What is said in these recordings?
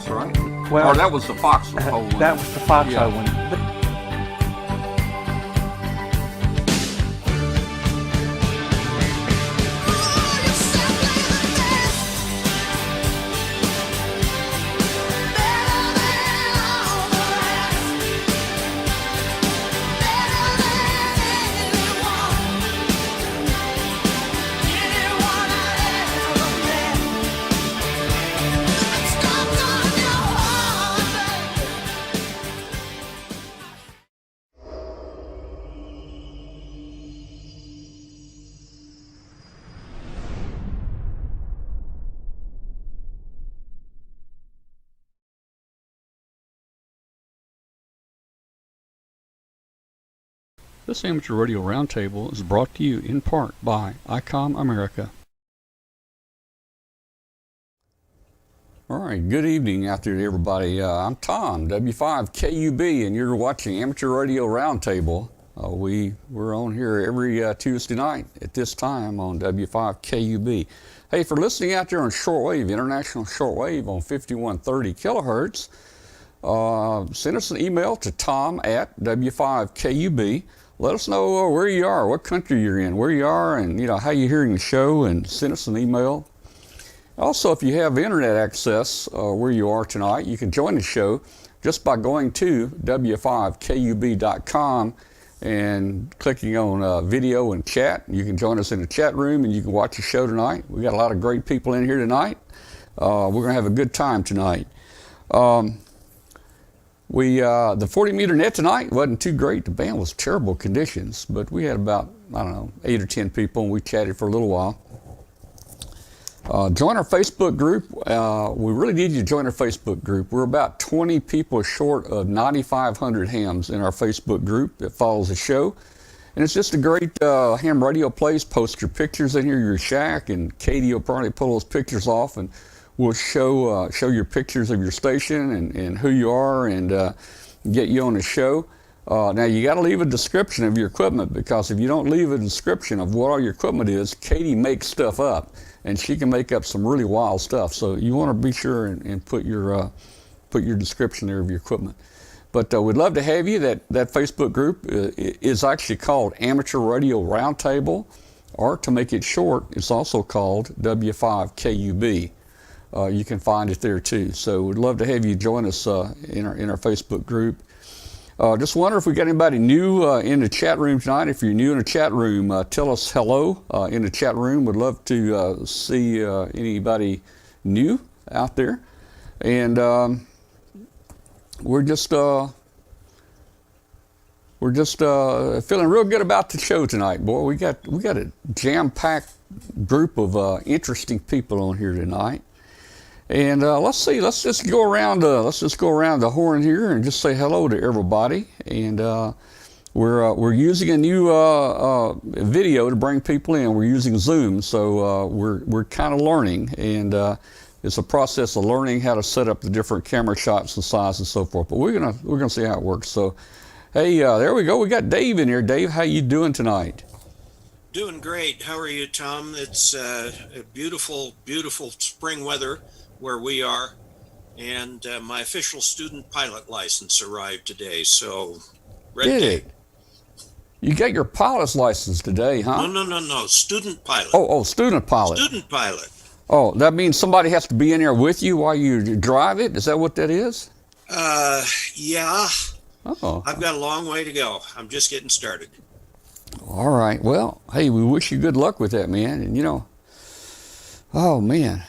Fox, right? Well, or that was the foxhole one. That was the foxhole Yeah. one. This Amateur Radio Roundtable is brought to you in part by ICOM America. All right, good evening out there to everybody. I'm Tom, W5KUB, and you're watching Amateur Radio Roundtable. We're on here every Tuesday night at this time on W5KUB. Hey, for listening out there on shortwave, international shortwave on 5130 kilohertz, send us an email to tom@W5KUB. Let us know where you are, what country you're in, where you are, and how you're hearing the show, and send us an email. Also, if you have internet access where you are tonight, you can join the show just by going to w5kub.com and clicking on video and chat. You can join us in the chat room and you can watch the show tonight. We got a lot of great people in here tonight. We're going to have a good time tonight. The 40 meter net tonight wasn't too great. The band was terrible conditions, but we had about, 8 or 10 people, and we chatted for a little while. Join our Facebook group. We really need you to join our Facebook group. We're about 20 people short of 9,500 hams in our Facebook group that follows the show. And it's just a great ham radio place. Post your pictures in here, your shack, and Katie will probably pull those pictures off, and we'll show your pictures of your station and who you are, and get you on the show. Now you got to leave a description of your equipment, because if you don't leave a description of what all your equipment is, Katie makes stuff up, and she can make up some really wild stuff. So you want to be sure and put your description there of your equipment. But we'd love to have you. That Facebook group is actually called Amateur Radio Roundtable, or to make it short, it's also called W5KUB. You can find it there too. So we'd love to have you join us in our Facebook group. Just wonder if we got anybody new in the chat room tonight. If you're new in the chat room, tell us hello in the chat room. We'd love to see anybody new out there. And we're just feeling real good about the show tonight, boy. We got a jam-packed group of interesting people on here tonight. And let's see. Let's just go around the horn here and just say hello to everybody. And we're using a new video to bring people in. We're using Zoom, so we're kind of learning, and it's a process of learning how to set up the different camera shots and size and so forth. But we're gonna see how it works. So, hey, there we go. We got Dave in here. Dave, how you doing tonight? Doing great. How are you, Tom? It's a beautiful, beautiful spring weather where we are, and my official student pilot license arrived today, so Did it? You got your pilot's license today, huh? No, student pilot. Oh, student pilot. Student pilot. Oh, that means somebody has to be in there with you while you drive it? Is that what that is? Yeah. Oh. I've got a long way to go. I'm just getting started. All right. Well, hey, we wish you good luck with that, man. And oh man.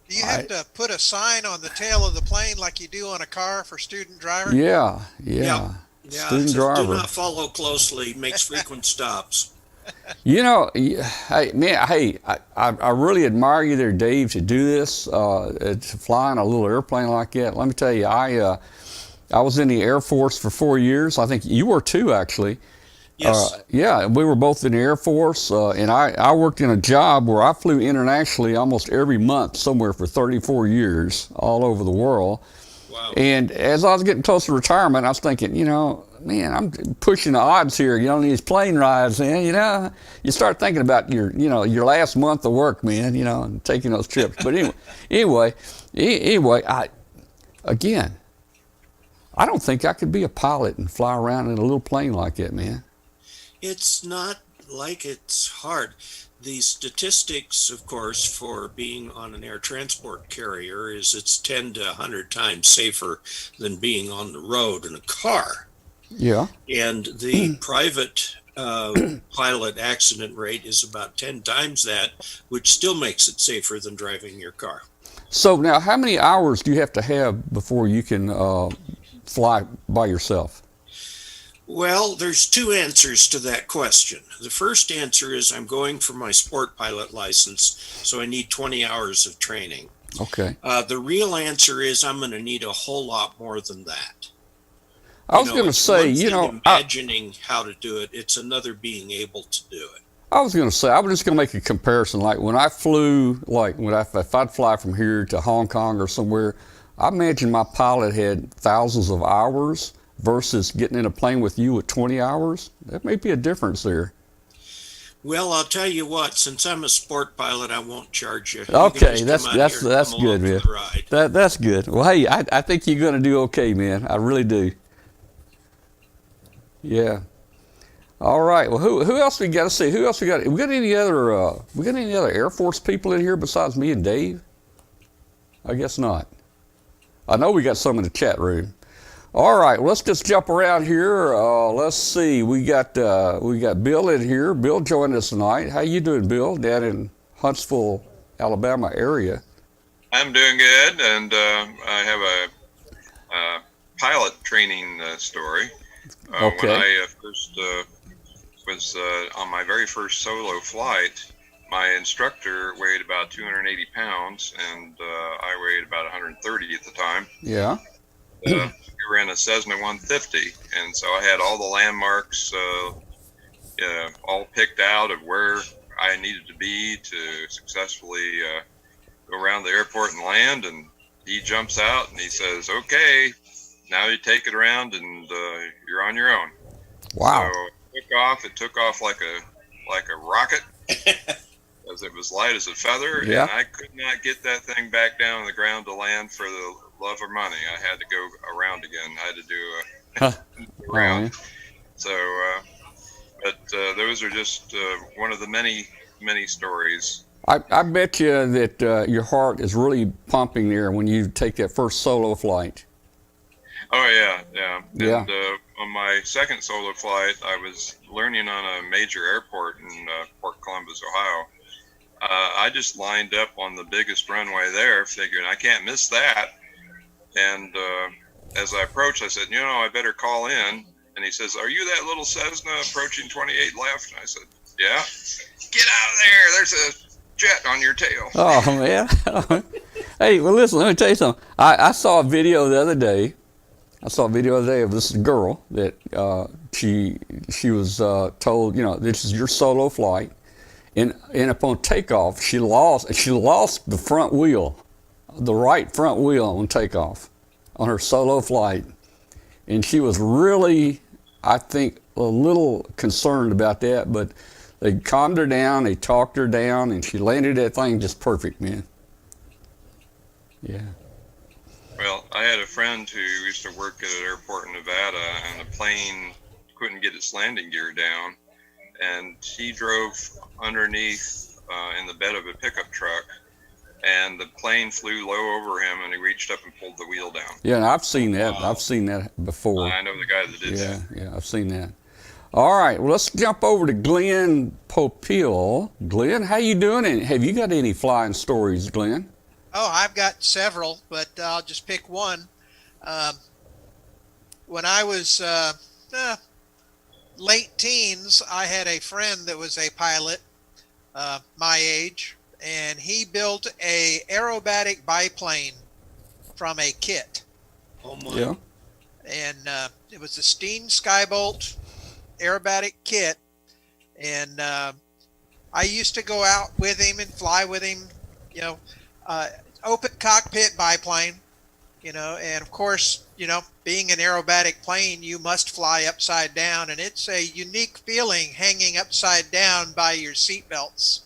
Do you have to put a sign on the tail of the plane like you do on a car for student driver? Yeah. Yeah, Student driver. Do not follow closely. Makes frequent stops. Hey man, I really admire you there, Dave, to do this, to fly in a little airplane like that. Let me tell you, I was in the Air Force for 4 years. I think you were too, actually. Yes. Yeah, we were both in the Air Force, and I worked in a job where I flew internationally almost every month somewhere for 34 years all over the world. Wow. And as I was getting close to retirement, I was thinking, man, I'm pushing the odds here, these plane rides, man, you start thinking about your last month of work, man, and taking those trips. But anyway, again, I don't think I could be a pilot and fly around in a little plane like that, man. It's not like it's hard. The statistics, of course, for being on an air transport carrier is it's 10 to 100 times safer than being on the road in a car. Yeah. And the private pilot accident rate is about 10 times that, which still makes it safer than driving your car. So now, how many hours do you have to have before you can fly by yourself? Well, there's two answers to that question. The first answer is I'm going for my sport pilot license, so I need 20 hours of training. Okay. The real answer is I'm going to need a whole lot more than that. I was going to say, imagining how to do it, it's another being able to do it. I was going to say, I was just going to make a comparison. Like when I flew, if I'd fly from here to Hong Kong or somewhere, I imagine my pilot had thousands of hours versus getting in a plane with you at 20 hours. That may be a difference there. Well, I'll tell you what, since I'm a sport pilot, I won't charge you. Okay, that's good, man. That's good. Well, hey, I think you're going to do okay, man. I really do. Yeah. All right. Well, who else we got to see? Who else we got? We got any other Air Force people in here besides me and Dave? I guess not. I know we got some in the chat room. All right. Well, let's just jump around here. Let's see. We got Bill in here. Bill joined us tonight. How you doing, Bill? Down in Huntsville, Alabama area. I'm doing good, and I have a pilot training story. Okay. When I first was on my very first solo flight, my instructor weighed about 280 pounds, and I weighed about 130 at the time. Yeah. We were in a Cessna 150, and so I had all the landmarks all picked out of where I needed to be to successfully go around the airport and land. And he jumps out and he says, "Okay, now you take it around and you're on your own." Wow. So it took off like a rocket, as it was light as a feather. Yeah. And I could not get that thing back down on the ground to land for the love or money. I had to go around again. I had to do a round. So, but those are just one of the many stories. I bet you that your heart is really pumping there when you take that first solo flight. Oh yeah. Yeah. And on my second solo flight, I was learning on a major airport in Port Columbus, Ohio. I just lined up on the biggest runway there, figuring I can't miss that. And as I approached, I said, I better call in. And he says, "Are you that little Cessna approaching 28 left?" And I said, "Yeah." "Get out of there. There's a jet on your tail." Oh, man. Hey, well, listen, let me tell you something. I saw a video the other day. Of this girl that she was told, this is your solo flight. And upon takeoff, she lost the front wheel, the right front wheel on takeoff on her solo flight. And she was really, I think, a little concerned about that, but they calmed her down, they talked her down, and she landed that thing just perfect, man. Yeah. Well, I had a friend who used to work at an airport in Nevada, and the plane couldn't get its landing gear down, and he drove underneath in the bed of a pickup truck, and the plane flew low over him, and he reached up and pulled the wheel down. Yeah, and I've seen that. I've seen that before. I know the guy that did that. Yeah, I've seen that. All right, well, let's jump over to Glen Popiel. Glen, how you doing? And have you got any flying stories, Glen? Oh, I've got several, but I'll just pick one. When I was late teens, I had a friend that was a pilot my age, and he built a aerobatic biplane from a kit. Oh my. Yeah. And it was the Steen Skybolt aerobatic kit, and I used to go out with him and fly with him, open cockpit biplane, and of course, being an aerobatic plane, you must fly upside down, and it's a unique feeling hanging upside down by your seat belts.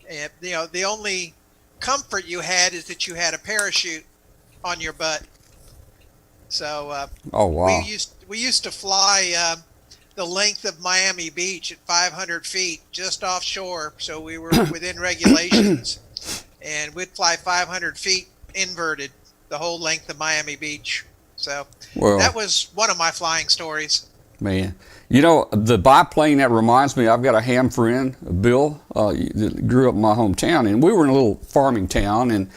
And, the only comfort you had is that you had a parachute on your butt. So Oh, wow. we used to fly the length of Miami Beach at 500 feet just offshore, so we were within regulations, and we'd fly 500 feet inverted the whole length of Miami Beach. So Well, that was one of my flying stories. man, the biplane, that reminds me, I've got a ham friend, Bill, that grew up in my hometown, and we were in a little farming town, and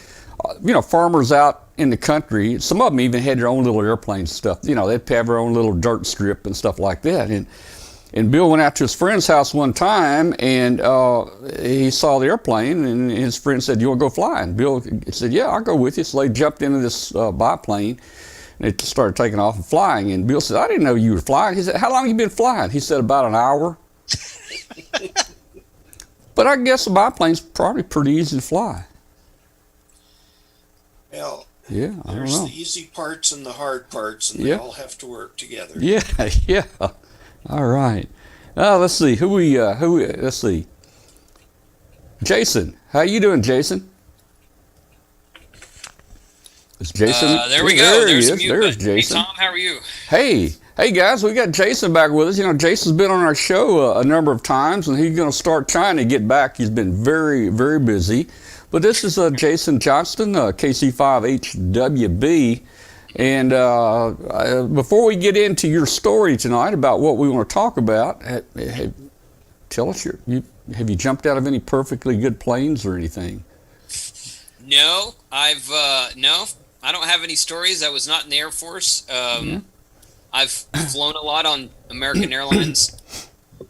farmers out in the country, some of them even had their own little airplanes and stuff. They'd have their own little dirt strip and stuff like that. And Bill went out to his friend's house one time, and he saw the airplane, and his friend said, "You want to go fly?" And Bill said, "Yeah, I'll go with you." So they jumped into this biplane, and they started taking off and flying. And Bill said, "I didn't know you were flying." He said, "How long have you been flying?" He said, "About an hour." But I guess a biplane's probably pretty easy to fly. Well, Yeah, I don't there's know. the easy parts and the hard parts, and Yeah. they all have to work together. Yeah, yeah. All right. Let's see. Let's see. Jason. How you doing, Jason? Is Jason? There we go. There he There's is. the mute There's button. Jason. Hey, Tom, how are you? Hey guys, we got Jason back with us. Jason's been on our show a number of times, and he's going to start trying to get back. He's been very, very busy. But this is Jason Johnston, KC5HWB. And before we get into your story tonight about what we want to talk about, tell us, have you jumped out of any perfectly good planes or anything? No, no, I don't have any stories. I was not in the Air Force. I've flown a lot on American Airlines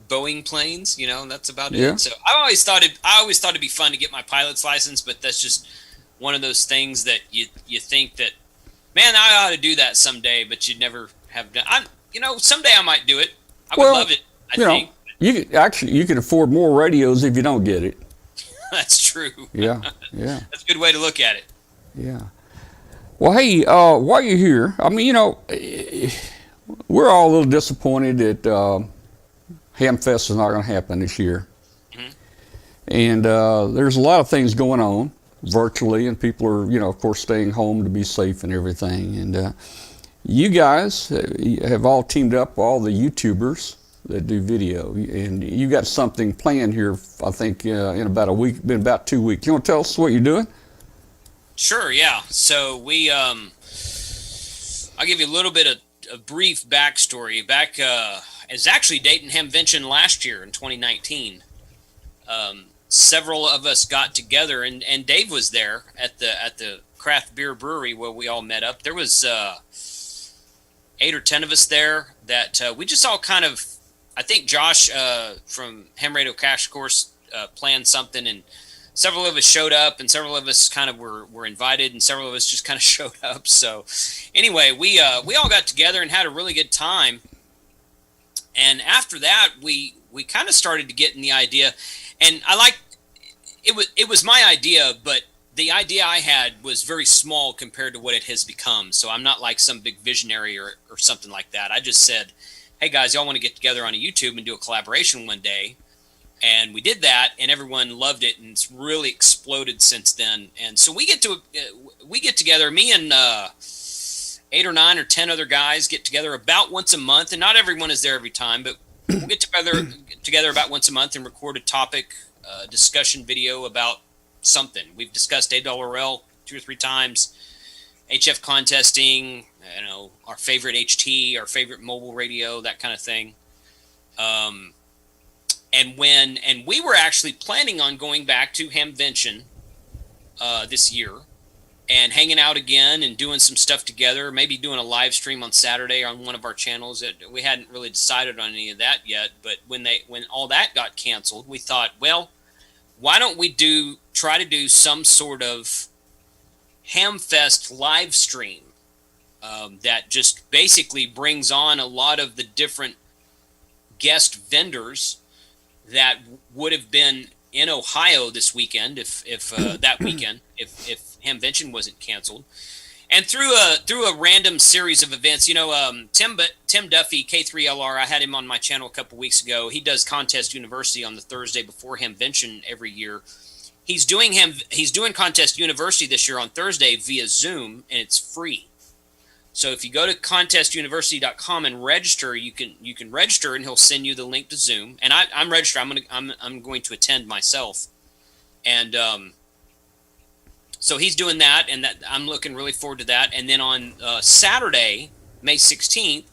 Boeing planes, that's about it. Yeah. So I always thought it'd be fun to get my pilot's license, but that's just one of those things that you think that, man, I ought to do that someday, but you never have done. Someday I might do it. I would love it. I think you can afford more radios if you don't get it. that's true. Yeah. That's a good way to look at it. Yeah. Well, hey, while you're here, I mean, we're all a little disappointed that Hamfest is not going to happen this year. Mm-hmm. And there's a lot of things going on virtually, and people are, of course, staying home to be safe and everything. And you guys have all teamed up, all the YouTubers that do video, and you got something planned here, I think, in about a week, been about 2 weeks. You want to tell us what you're doing? Sure, yeah. So I'll give you a little bit of a brief backstory. Back, it's actually Dayton Hamvention last year in 2019. Several of us got together, and Dave was there at the craft beer brewery where we all met up. There was 8 or 10 of us there that we just all kind of, I think Josh from Ham Radio Cash Course planned something, and several of us showed up, and several of us kind of were invited, and several of us just kind of showed up. So anyway, we all got together and had a really good time. And after that, we kind of started to get in the idea, and it was my idea, but the idea I had was very small compared to what it has become. So I'm not like some big visionary or something like that. I just said, hey guys, y'all want to get together on a YouTube and do a collaboration one day? And we did that, and everyone loved it, and it's really exploded since then. And so we get together, me and 8 or 9 or 10 other guys get together about once a month, and not everyone is there every time, but we'll get together about once a month and record a topic discussion video about something. We've discussed ARRL 2 or 3 times, HF contesting, our favorite HT, our favorite mobile radio, that kind of thing. And we were actually planning on going back to Hamvention this year and hanging out again and doing some stuff together, maybe doing a live stream on Saturday on one of our channels. We hadn't really decided on any of that yet, but when all that got canceled, we thought, well, why don't we try to do some sort of Hamfest live stream that just basically brings on a lot of the different guest vendors that would have been in Ohio this weekend if that weekend if Hamvention wasn't canceled, and through a random series of events. Tim Duffy, K3LR, I had him on my channel a couple weeks ago. He does Contest University on the Thursday before Hamvention every year. He's doing Contest University this year on Thursday via Zoom, and it's free. So if you go to contestuniversity.com and register, you can register, and he'll send you the link to Zoom. And I'm registered. I'm going to attend myself, and so he's doing that, and that I'm looking really forward to that. And then on Saturday, May 16th,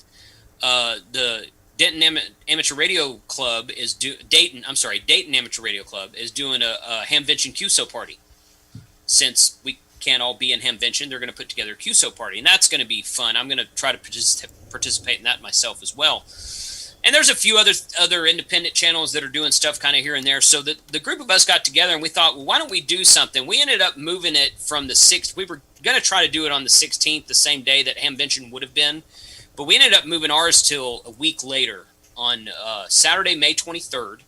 the Dayton Amateur Radio Club is Dayton Amateur Radio Club is doing a Hamvention QSO party. Since we can't all be in Hamvention, they're going to put together a QSO party, and that's going to be fun. I'm going to try to participate in that myself as well. And there's a few other independent channels that are doing stuff kind of here and there. So the group of us got together, and we thought, well, why don't we do something? We ended up moving it from the 6th. We were going to try to do it on the 16th, the same day that Hamvention would have been. But we ended up moving ours till a week later on Saturday, May 23rd,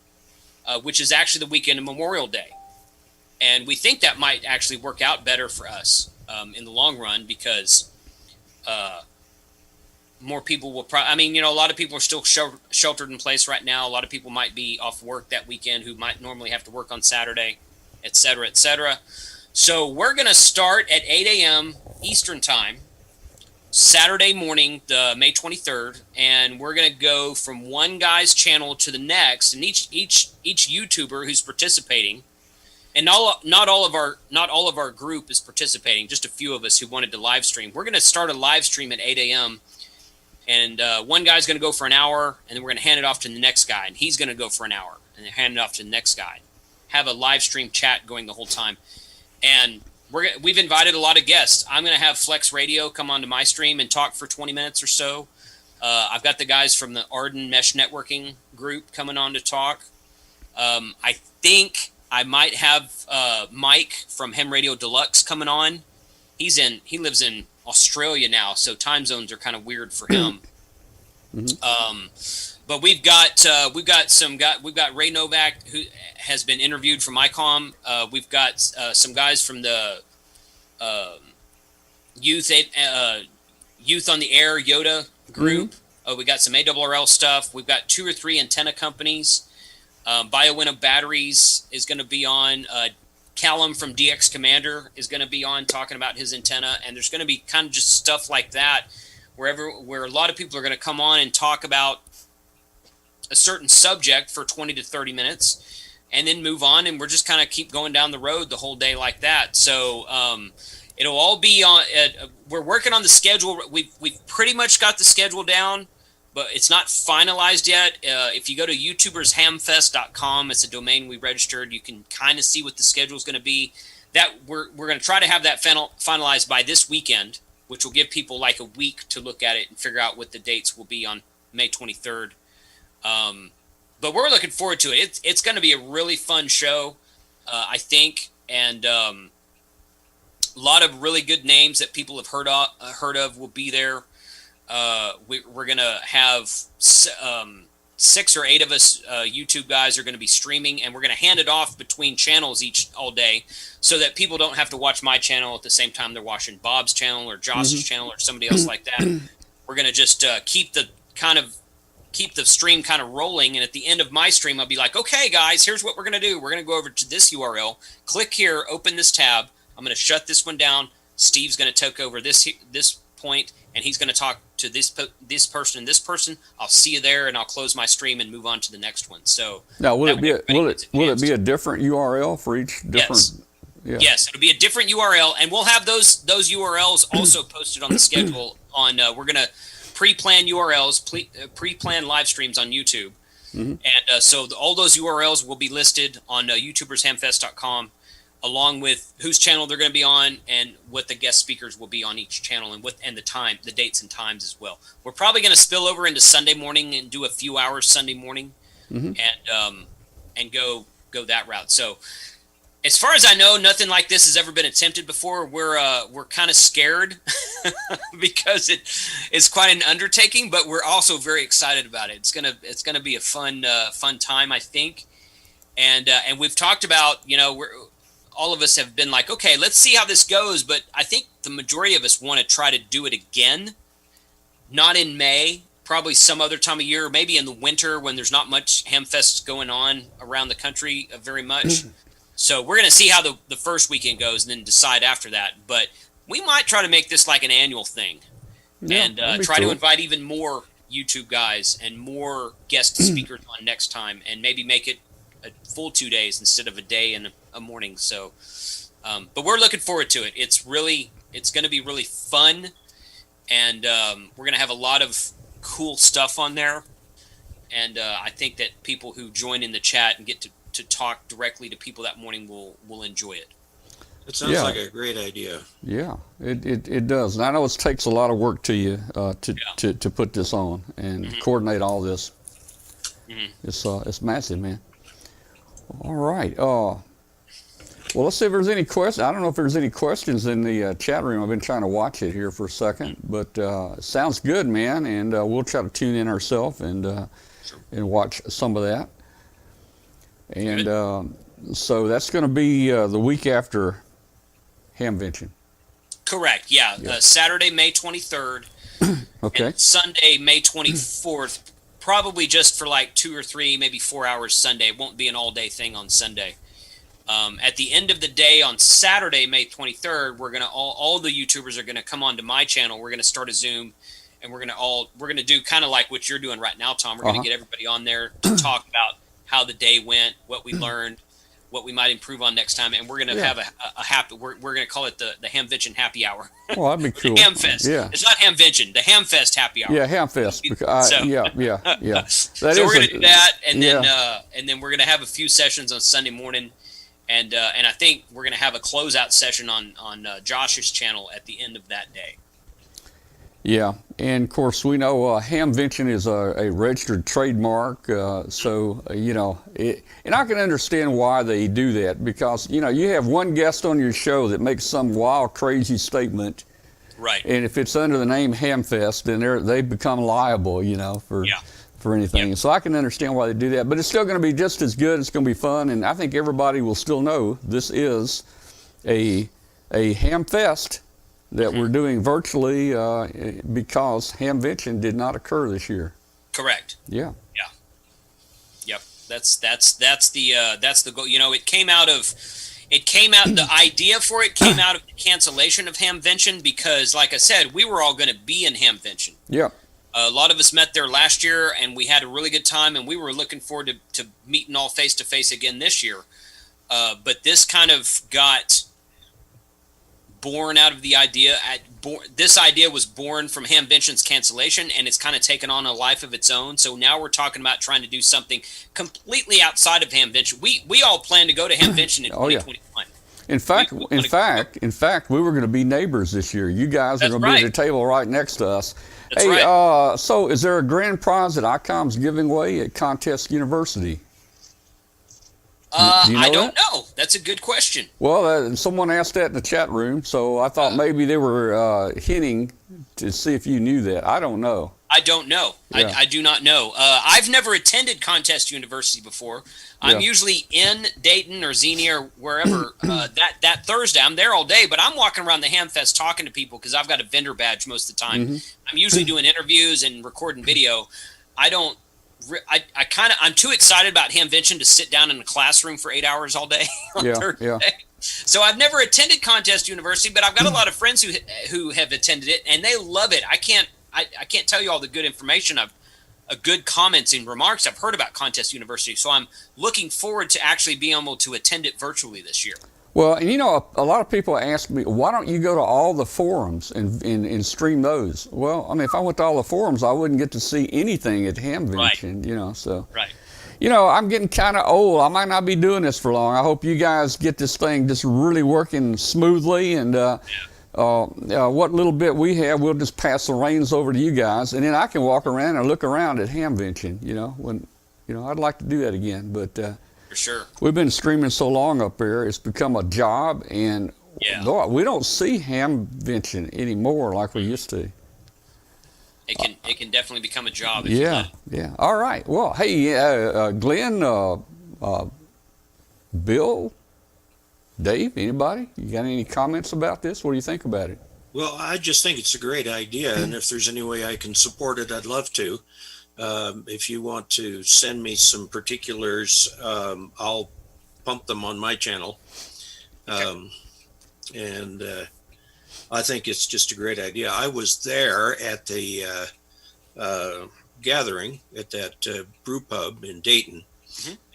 which is actually the weekend of Memorial Day. And we think that might actually work out better for us in the long run, because more people will probably, a lot of people are still sheltered in place right now. A lot of people might be off work that weekend who might normally have to work on Saturday, et cetera, et cetera. So we're going to start at 8 a.m. Eastern time, Saturday morning, the May 23rd, and we're going to go from one guy's channel to the next, and each YouTuber who's participating, and not all of our group is participating, just a few of us who wanted to live stream. We're going to start a live stream at 8 a.m., and one guy's going to go for an hour, and then we're going to hand it off to the next guy, and he's going to go for an hour, and then hand it off to the next guy. Have a live stream chat going the whole time. And we've invited a lot of guests. I'm going to have Flex Radio come onto my stream and talk for 20 minutes or so. I've got the guys from the Arden Mesh Networking group coming on to talk. I think I might have Mike from Hem Radio Deluxe coming on. He lives in Australia now, so time zones are kind of weird for him. But we've got Ray Novak, who has been interviewed from ICOM. We've got some guys from the Youth on the Air Yoda group. We got some ARRL stuff. We've got 2 or 3 antenna companies. BioWinnow Batteries is going to be on. Callum from DX Commander is going to be on talking about his antenna, and there's going to be kind of just stuff like that where a lot of people are going to come on and talk about a certain subject for 20 to 30 minutes and then move on, and we're just kind of keep going down the road the whole day like that. So it'll all be on we're working on the schedule. We've pretty much got the schedule down, but it's not finalized yet. If you go to youtubershamfest.com, it's a domain we registered. You can kind of see what the schedule is going to be. That we're going to try to have that finalized by this weekend, which will give people like a week to look at it and figure out what the dates will be on May 23rd. But we're looking forward to it. It's going to be a really fun show, I think, and a lot of really good names that people have heard of will be there. We're going to have 6 or 8 of us YouTube guys are going to be streaming, and we're going to hand it off between channels all day so that people don't have to watch my channel at the same time they're watching Bob's channel or Josh's channel or somebody else like that. We're going to just keep the stream kind of rolling, and at the end of my stream I'll be like, okay guys, here's what we're going to do. We're going to go over to this URL, click here, open this tab. I'm going to shut this one down. Steve's going to take over this point, and he's going to talk to this person and this person. I'll see you there, and I'll close my stream and move on to the next one. So now, will it be a different URL for each different? Yes. Yeah. Yes, it'll be a different URL, and we'll have those URLs also posted on the schedule. We're going to pre-plan URLs, pre-plan live streams on YouTube, and so all those URLs will be listed on YouTubershamfest.com, along with whose channel they're going to be on and what the guest speakers will be on each channel, and the dates and times as well. We're probably going to spill over into Sunday morning and do a few hours Sunday morning, and go that route. So, as far as I know, nothing like this has ever been attempted before. We're kind of scared because it's quite an undertaking, but we're also very excited about it. It's gonna be a fun time, I think, and we've talked about, all of us have been like, okay, let's see how this goes. But I think the majority of us want to try to do it again, not in May, probably some other time of year, maybe in the winter when there's not much hamfests going on around the country very much. So we're going to see how the first weekend goes and then decide after that. But we might try to make this like an annual thing. and that'd be try to cool. invite even more YouTube guys and more guest speakers on next time, and maybe make it a full 2 days instead of a day and a morning. So, but we're looking forward to it. It's going to be really fun, and we're going to have a lot of cool stuff on there. And I think that people who join in the chat and get to talk directly to people that morning will enjoy it. It sounds like a great idea. Yeah, it does. And I know it takes a lot of work to you to put this on and coordinate all this. It's massive, man. All right. Well, let's see if there's any questions. I don't know if there's any questions in the chat room. I've been trying to watch it here for a second, but it sounds good, man. And we'll try to tune in ourselves and watch some of that. And so that's going to be the week after Hamvention. Correct. Yeah. Saturday, May 23rd. Okay. And Sunday, May 24th. Probably just for like 2 or 3, maybe 4 hours Sunday. It won't be an all-day thing on Sunday. At the end of the day on Saturday, May 23rd, we're gonna all the YouTubers are gonna come onto my channel. We're gonna start a Zoom, and we're gonna do kind of like what you're doing right now, Tom. We're gonna get everybody on there to talk about how the day went, what we learned, what we might improve on next time, and we're gonna have a happy. We're gonna call it the Hamvention Happy Hour. Well, that'd be cool. Hamfest. Yeah. It's not Hamvention. The Hamfest Happy Hour. Yeah, Hamfest. Because yeah. So we're gonna do that, and then we're gonna have a few sessions on Sunday morning, and I think we're gonna have a closeout session on Josh's channel at the end of that day. Yeah, and of course we know Hamvention is a registered trademark, so and I can understand why they do that, because you have one guest on your show that makes some wild, crazy statement, right? And if it's under the name Hamfest, then they become liable, for anything. Yep. So I can understand why they do that, but it's still going to be just as good. It's going to be fun, and I think everybody will still know this is a Hamfest that we're doing virtually because Hamvention did not occur this year. Correct. Yeah. Yeah. Yep. That's the goal. It came out. The idea for it came out of the cancellation of Hamvention because, like I said, we were all going to be in Hamvention. Yeah. A lot of us met there last year, and we had a really good time, and we were looking forward to meeting all face to face again this year. But this kind of got born out of the idea. This idea was born from Hamvention's cancellation, and it's kind of taken on a life of its own. So now we're talking about trying to do something completely outside of Hamvention. We all plan to go to Hamvention in 2021. In fact, we were going to be neighbors this year. You guys are going to be at the table right next to us. That's right. So is there a grand prize that ICOM's giving away at Contest University? Do you know I don't know. That's a good question. Well, someone asked that in the chat room, so I thought maybe they were hinting to see if you knew that. I don't know. I don't know. Yeah. I do not know. I've never attended Contest University before. I'm usually in Dayton or Xenia or wherever that Thursday. I'm there all day, but I'm walking around the Hamfest talking to people because I've got a vendor badge most of the time. I'm usually doing interviews and recording video. I'm too excited about Hamvention to sit down in a classroom for 8 hours all day on Thursday. So I've never attended Contest University, but I've got a lot of friends who have attended it, and they love it. I can't tell you all the good information, good comments and remarks I've heard about Contest University. So I'm looking forward to actually being able to attend it virtually this year. Well, and a lot of people ask me, why don't you go to all the forums and stream those? Well, I mean, if I went to all the forums, I wouldn't get to see anything at Hamvention, so. Right. I'm getting kind of old. I might not be doing this for long. I hope you guys get this thing just really working smoothly, and what little bit we have, we'll just pass the reins over to you guys, and then I can walk around and look around at Hamvention, when, I'd like to do that again, but for sure. We've been streaming so long up there, it's become a job, and we don't see Hamvention anymore like we used to. It can definitely become a job. Yeah. All right. Well, hey, Glenn, Bill, Dave, anybody? You got any comments about this? What do you think about it? Well, I just think it's a great idea, and if there's any way I can support it, I'd love to. If you want to send me some particulars, I'll pump them on my channel. And I think it's just a great idea. I was there at the gathering at that brew pub in Dayton,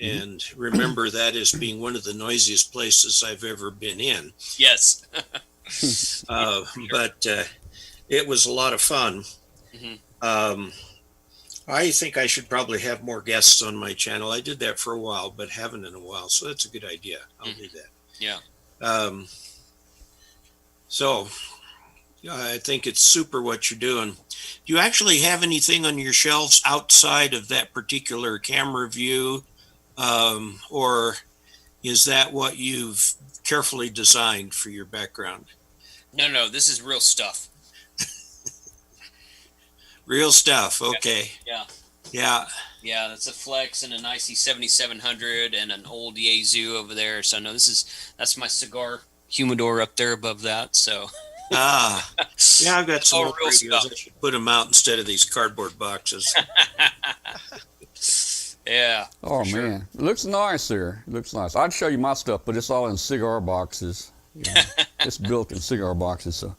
and remember that as being one of the noisiest places I've ever been in. Yes. But it was a lot of fun. I think I should probably have more guests on my channel. I did that for a while, but haven't in a while. So that's a good idea. I'll do that. Yeah. So I think it's super what you're doing. Do you actually have anything on your shelves outside of that particular camera view? Or is that what you've carefully designed for your background? No, this is real stuff. Real stuff. Okay. Yeah. Yeah. Yeah, that's a Flex and an IC7700 and an old Yaesu over there. So no, that's my cigar humidor up there above that. So. Yeah, I've got some All old real radios. stuff. I should put them out instead of these cardboard boxes. Yeah. Oh man, it looks nice there. It looks nice. I'd show you my stuff, but it's all in cigar boxes. You know, it's built in cigar boxes. So,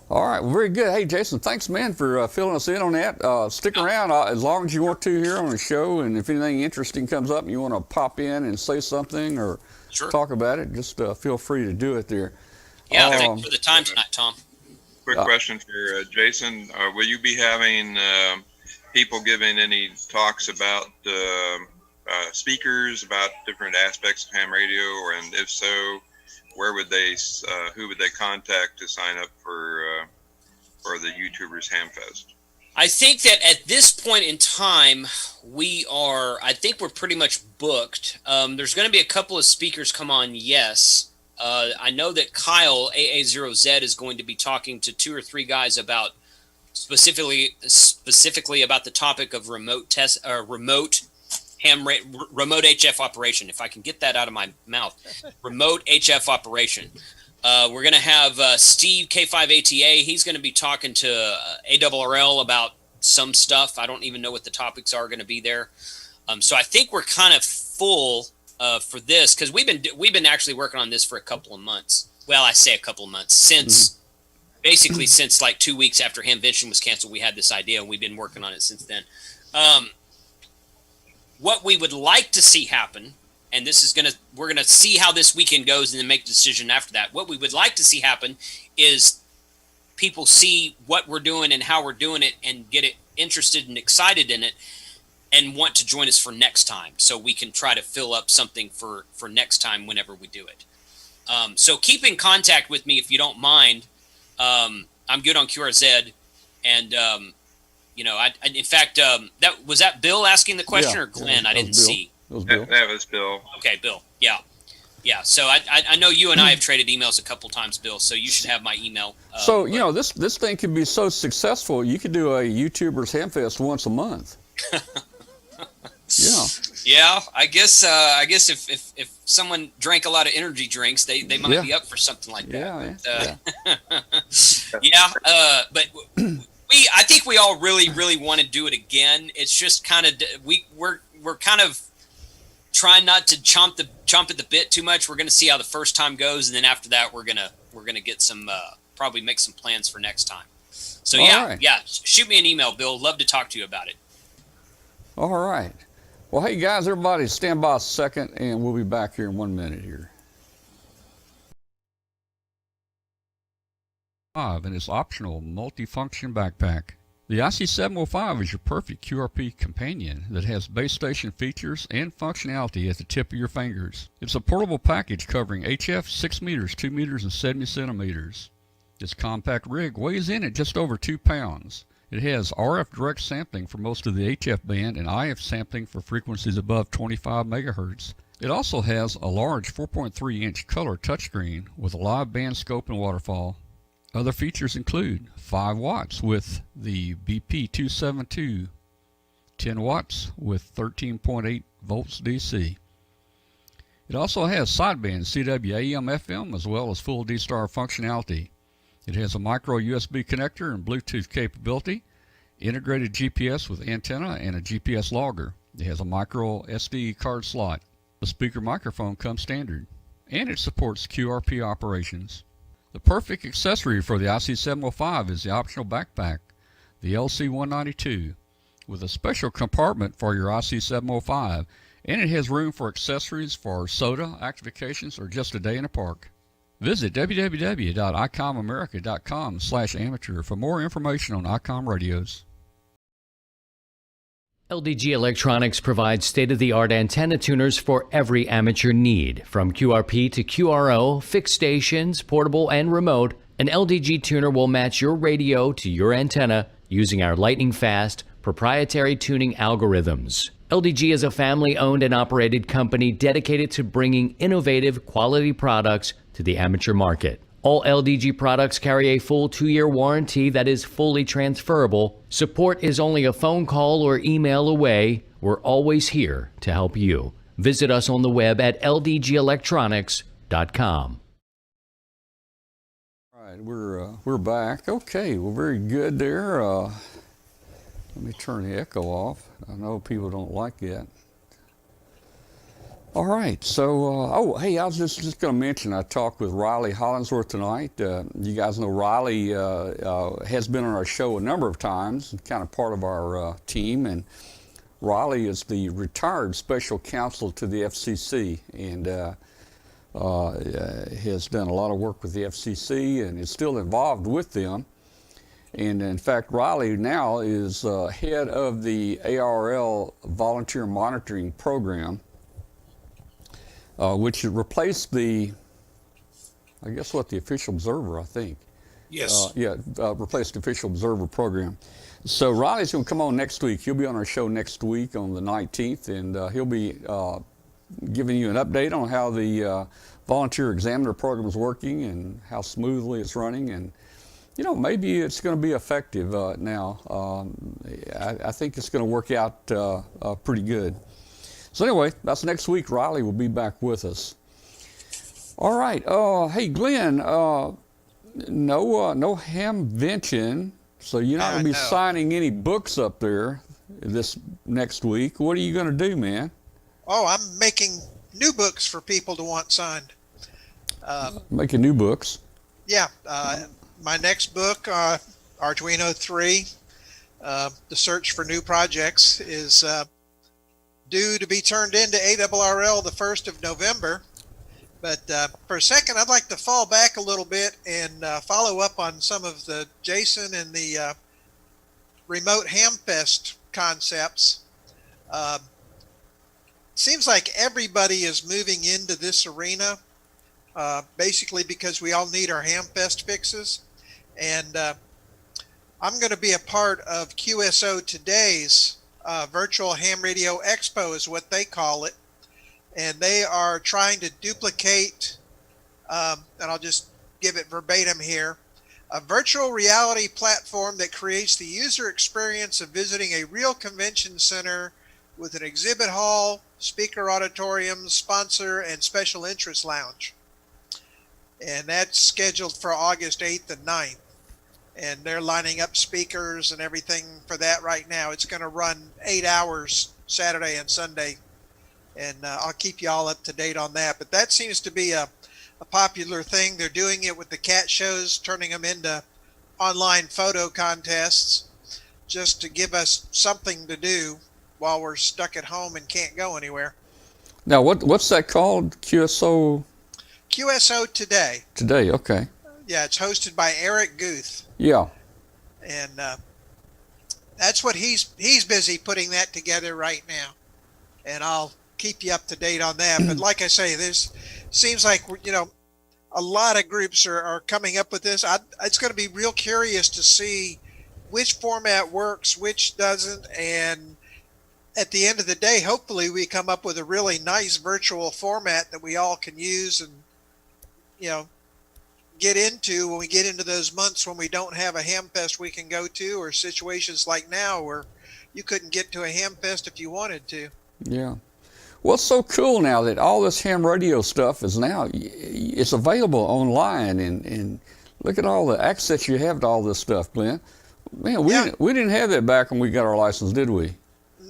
all right, well, very good. Hey, Jason, thanks, man, for filling us in on that. Stick around as long as you want to here on the show, and if anything interesting comes up and you want to pop in and say something or talk about it, just feel free to do it there. Yeah, thanks for the time tonight, Tom. Quick question for Jason. Will you be having people giving any talks about speakers, about different aspects of ham radio, and if so, where would they, who would they contact to sign up for the YouTubers Hamfest? I think that at this point in time, I think we're pretty much booked. There's going to be a couple of speakers come on, yes. I know that Kyle, AA0Z, is going to be talking to 2 or 3 guys about specifically about the topic of remote HF operation. If I can get that out of my mouth, remote HF operation. We're going to have Steve K5ATA. He's going to be talking to ARRL about some stuff. I don't even know what the topics are going to be there. So I think we're kind of full for this, because we've been actually working on this for a couple of months. Well, I say a couple of months since since like 2 weeks after Hamvention was canceled. We had this idea, and we've been working on it since then. What we would like to see happen, and we're gonna see how this weekend goes and then make a decision after that. What we would like to see happen is people see what we're doing and how we're doing it and get it interested and excited in it and want to join us for next time, so we can try to fill up something for next time whenever we do it. So keep in contact with me if you don't mind. I'm good on QRZ, and in fact, that Bill asking the question, or Glenn? I didn't see. It was Bill. That was Bill. Okay, Bill. Yeah. So I know you and I have traded emails a couple times, Bill. So you should have my email. So this thing can be so successful. You could do a YouTubers Hamfest once a month. Yeah. Yeah, I guess if someone drank a lot of energy drinks, they might be up for something like that. But I think we all really want to do it again. It's just kind of we're kind of trying not to chomp at the bit too much. We're going to see how the first time goes, and then after that, we're gonna get some probably make some plans for next time. So shoot me an email, Bill. Love to talk to you about it. All right. Well, hey guys, everybody stand by a second, and we'll be back here in 1 minute here. And its optional multifunction backpack. The IC705 is your perfect QRP companion that has base station features and functionality at the tip of your fingers. It's a portable package covering HF 6 meters, 2 meters, and 70 centimeters. This compact rig weighs in at just over 2 pounds. It has RF direct sampling for most of the HF band and IF sampling for frequencies above 25 megahertz. It also has a large 4.3-inch color touchscreen with a live band scope and waterfall. Other features include 5 watts with the BP272, 10 watts with 13.8 volts DC. It also has sideband CW AM FM as well as full D-Star functionality. It has a micro USB connector and Bluetooth capability, integrated GPS with antenna and a GPS logger. It has a micro SD card slot. The speaker microphone comes standard, and it supports QRP operations. The perfect accessory for the IC705 is the optional backpack, the LC192, with a special compartment for your IC705, and it has room for accessories for soda, activations, or just a day in a park. Visit www.icomamerica.com/amateur for more information on ICOM radios. LDG Electronics provides state-of-the-art antenna tuners for every amateur need. From QRP to QRO, fixed stations, portable and remote, an LDG tuner will match your radio to your antenna using our lightning-fast, proprietary tuning algorithms. LDG is a family-owned and operated company dedicated to bringing innovative, quality products to the amateur market. All LDG products carry a full 2-year warranty that is fully transferable. Support is only a phone call or email away. We're always here to help you. Visit us on the web at ldgelectronics.com. All right, we're back. Okay, well, very good there. Let me turn the echo off. I know people don't like that. All right, so, hey, I was just going to mention, I talked with Riley Hollingsworth tonight. You guys know Riley has been on our show a number of times, kind of part of our team, and Riley is the retired special counsel to the FCC, and has done a lot of work with the FCC and is still involved with them. And in fact, Riley now is head of the ARL Volunteer Monitoring Program, which replaced the, I guess what, the Official Observer, I think. Yes. Replaced the Official Observer program. So Riley's going to come on next week. He'll be on our show next week on the 19th, and he'll be giving you an update on how the Volunteer Examiner program is working and how smoothly it's running. And, you know, maybe it's going to be effective now. I think it's going to work out pretty good. So anyway, that's next week. Riley will be back with us. All right. Hey, Glenn, no hamvention, so you're not going to be signing any books up there this next week. What are you going to do, man? Oh, I'm making new books for people to want signed. Making new books? Yeah. My next book, Arduino 3, The Search for New Projects, is due to be turned into ARRL the 1st of November. But for a second, I'd like to fall back a little bit and follow up on some of the Jason and the remote hamfest concepts. Seems like everybody is moving into this arena, basically because we all need our hamfest fixes. And I'm going to be a part of QSO Today's Virtual Ham Radio Expo is what they call it. And they are trying to duplicate, and I'll just give it verbatim here, a virtual reality platform that creates the user experience of visiting a real convention center with an exhibit hall, speaker auditorium, sponsor, and special interest lounge. And that's scheduled for August 8th and 9th. And they're lining up speakers and everything for that right now. It's going to run 8 hours Saturday and Sunday. And I'll keep you all up to date on that. But that seems to be a popular thing. They're doing it with the cat shows, turning them into online photo contests just to give us something to do while we're stuck at home and can't go anywhere. Now, what's that called? QSO? QSO Today. Today, okay. Yeah, it's hosted by Eric Guth. Yeah. And that's what he's busy putting that together right now. And I'll keep you up to date on that. But like I say, there's seems like, you know, a lot of groups are coming up with this. It's going to be real curious to see which format works, which doesn't. And at the end of the day, hopefully we come up with a really nice virtual format that we all can use and, you know, get into when we get into those months when we don't have a hamfest we can go to, or situations like now where you couldn't get to a hamfest if you wanted to. Yeah. Well, it's so cool now that all this ham radio stuff is now, it's available online, and look at all the access you have to all this stuff, Glenn. Man, we didn't have that back when we got our license, did we?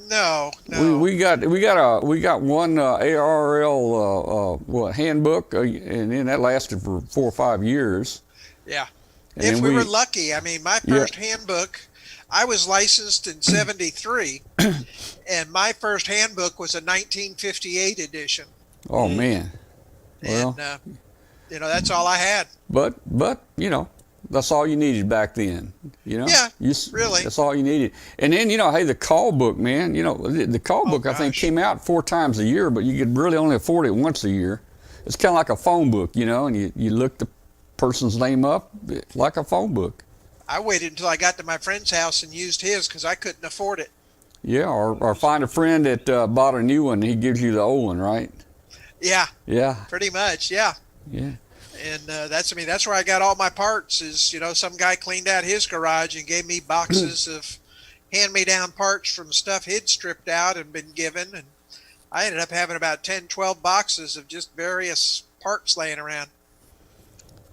No. We got one ARRL handbook, and then that lasted for 4 or 5 years. Yeah. And If then we were lucky, I mean, my Yeah. first handbook, I was licensed in 73, and my first handbook was a 1958 edition. Oh man. Well, And, that's all I had. but that's all you needed back then. Yeah, really. That's all you needed. And then hey, the call book, man. The call book I think gosh. came out 4 times a year, but you could really only afford it once a year. It's kind of like a phone book, and you look the person's name up like a phone book. I waited until I got to my friend's house and used his because I couldn't afford it. Yeah, or find a friend that bought a new one. He gives you the old one, right? Yeah, Yeah, pretty much. Yeah. yeah. And that's where I got all my parts is, some guy cleaned out his garage and gave me boxes of hand-me-down parts from stuff he'd stripped out and been given. And I ended up having about 10, 12 boxes of just various parts laying around.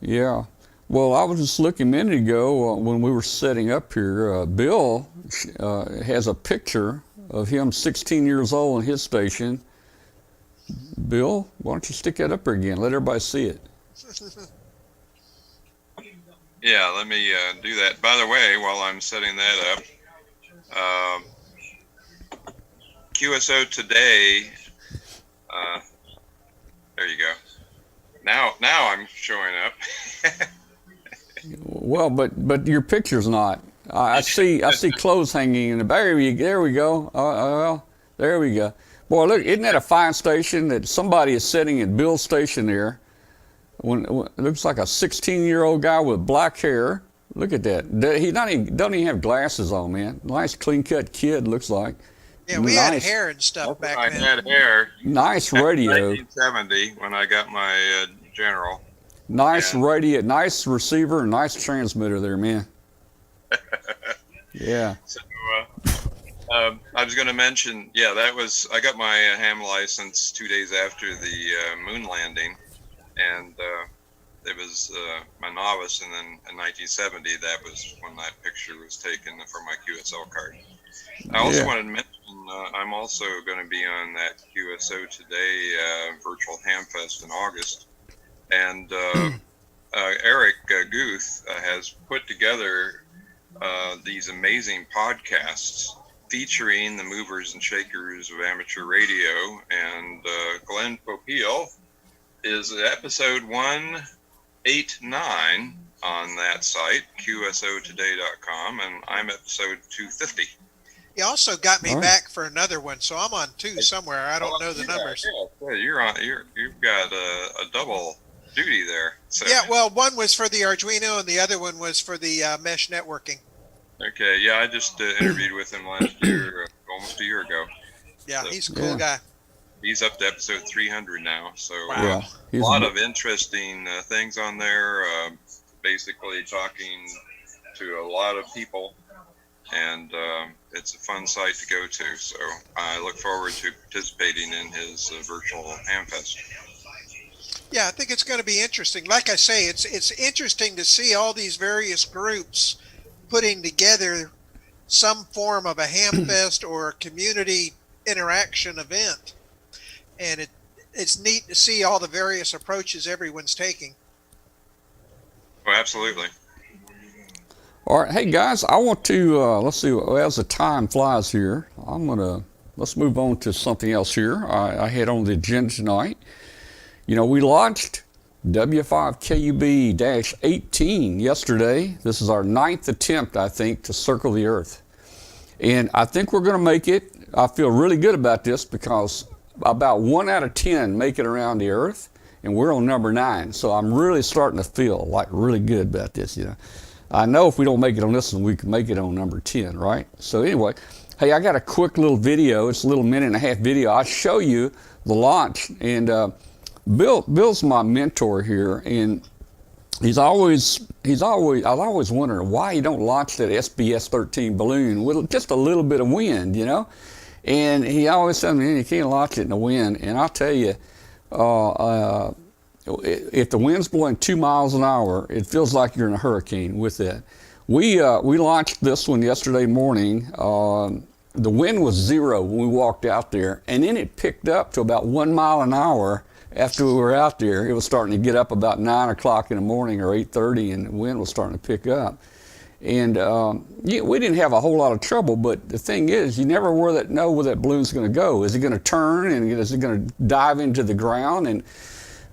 Yeah. Well, I was just looking a minute ago when we were setting up here. Bill has a picture of him 16 years old in his station. Bill, why don't you stick that up there again? Let everybody see it. Yeah, let me do that. By the way, while I'm setting that up, QSO today. There you go. Now I'm showing up. Well, but your picture's not. I see clothes hanging in the back. There we go. Well, there we go. Boy, look, isn't that a fine station that somebody is sitting at Bill's station there? When it looks like a 16-year-old guy with black hair. Look at that. He don't even have glasses on, man. Nice clean-cut kid, looks like. Yeah, we had hair and stuff back I then. had hair. Nice radio. 1970 when I got my General. Nice Yeah. radio, nice receiver, and nice transmitter there, man. Yeah. So I was going to mention, I got my ham license 2 days after the moon landing, and it was my novice, and then in 1970, that was when that picture was taken for my QSL card. I also wanted to mention I'm also going to be on that QSO Today virtual hamfest in August, and Eric Guth has put together these amazing podcasts featuring the movers and shakers of amateur radio, and Glen Popiel is episode 189 on that site, qsotoday.com, and I'm episode 250. He also got me All right. back for another one, so I'm on 2 somewhere. I don't know the numbers. Yeah, you're on. You've got a double duty there. So. Yeah, well, one was for the Arduino and the other one was for the mesh networking. Okay, yeah, I just interviewed with him last year, almost a year ago. Yeah, So- he's a cool guy. He's up to episode 300 now, so Yeah. a He's lot of interesting things on there. Basically talking to a lot of people, and it's a fun site to go to. So I look forward to participating in his virtual hamfest. Yeah, I think it's going to be interesting. Like I say, it's interesting to see all these various groups putting together some form of a hamfest or a community interaction event, and it's neat to see all the various approaches everyone's taking. Oh, absolutely. All right, hey guys, I want to let's see. As the time flies here, let's move on to something else here. I had on the agenda tonight. We launched W5KUB-18 yesterday. This is our 9th attempt, I think, to circle the Earth, and I think we're going to make it. I feel really good about this because about 1 out of 10 make it around the Earth, and we're on number 9. So I'm really starting to feel like really good about this. I know if we don't make it on this one, we can make it on number 10, right? So anyway, hey, I got a quick little video. It's a little 1.5-minute video. I'll show you the launch. And Bill's my mentor here, and I've always wondered why you don't launch that SBS-13 balloon with just a little bit of wind, And he always said, man, you can't launch it in the wind. And I'll tell you, if the wind's blowing 2 miles an hour, it feels like you're in a hurricane with that. We launched this one yesterday morning. The wind was 0 when we walked out there, and then it picked up to about 1 mile an hour, after we were out there, it was starting to get up about 9 o'clock in the morning or 8:30, and the wind was starting to pick up. And we didn't have a whole lot of trouble, but the thing is, you never know where that balloon's going to go. Is it going to turn, and is it going to dive into the ground? And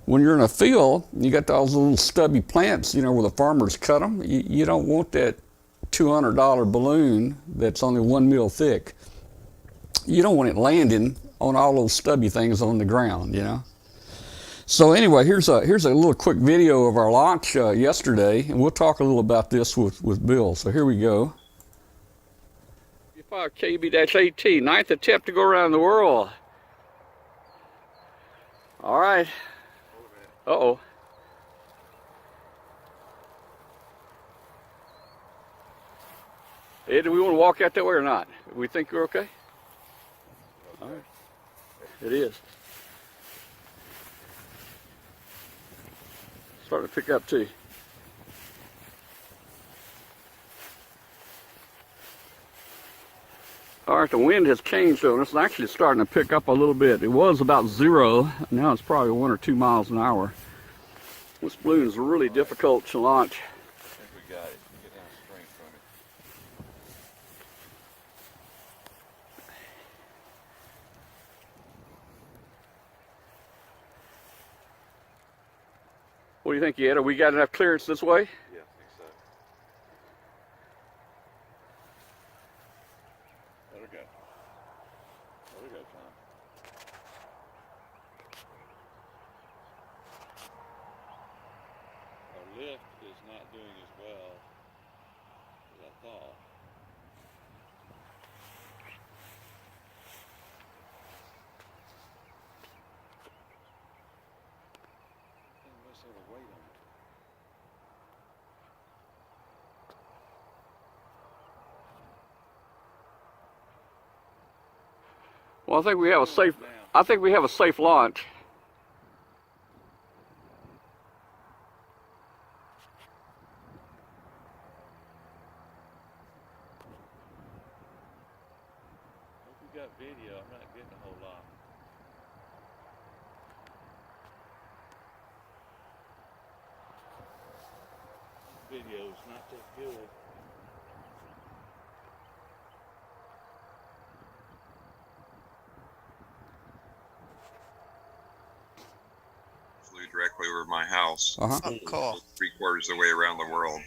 when you're in a field, you got those little stubby plants, where the farmers cut them. You don't want that $200 balloon that's only 1 mil thick. You don't want it landing on all those stubby things on the ground, So anyway, here's a little quick video of our launch yesterday, and we'll talk a little about this with Bill. So here we go. 5 KB-18, ninth attempt to go around the world. All right. Uh-oh. Ed, do we want to walk out that way or not? We think we're okay? All right. It is. Starting to pick up too. All right, the wind has changed though, and it's actually starting to pick up a little bit. It was about 0, now it's probably 1 or 2 miles an hour. This balloon is really difficult to launch. I think we got it. Get down strength from it. What do you think, Ed? Have we got enough clearance this way? Yeah, I think so. Let her go. Let her go, Tom. Our lift is not doing as well as I thought. Must have a weight on it. Well, I think we have a safe launch. Hope you got video. I'm not getting a whole lot. Video's not that good. Flew directly over my house. Uh-huh. Oh, cool. 3/4 of the way around the world.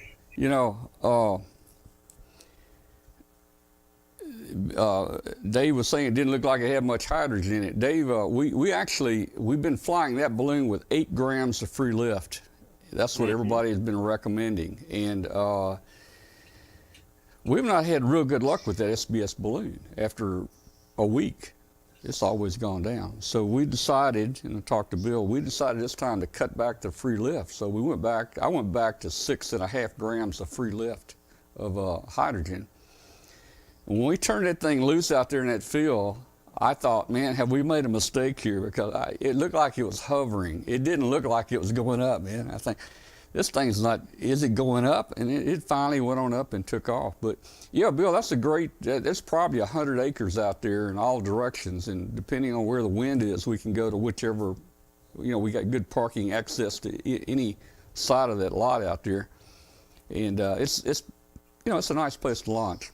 Dave was saying it didn't look like it had much hydrogen in it. Dave, we've been flying that balloon with 8 grams of free lift. That's what everybody has been recommending. And we've not had real good luck with that SBS balloon. After a week, it's always gone down. So we decided, and I talked to Bill, we decided it's time to cut back the free lift. So I went back to 6.5 grams of free lift of hydrogen. And when we turned that thing loose out there in that field, I thought, man, have we made a mistake here? Because it looked like it was hovering. It didn't look like it was going up, man. I think this thing's not, is it going up? And it finally went on up and took off. But yeah, Bill, there's probably 100 acres out there in all directions. And depending on where the wind is, we can go to whichever, we got good parking access to any side of that lot out there. And it's a nice place to launch.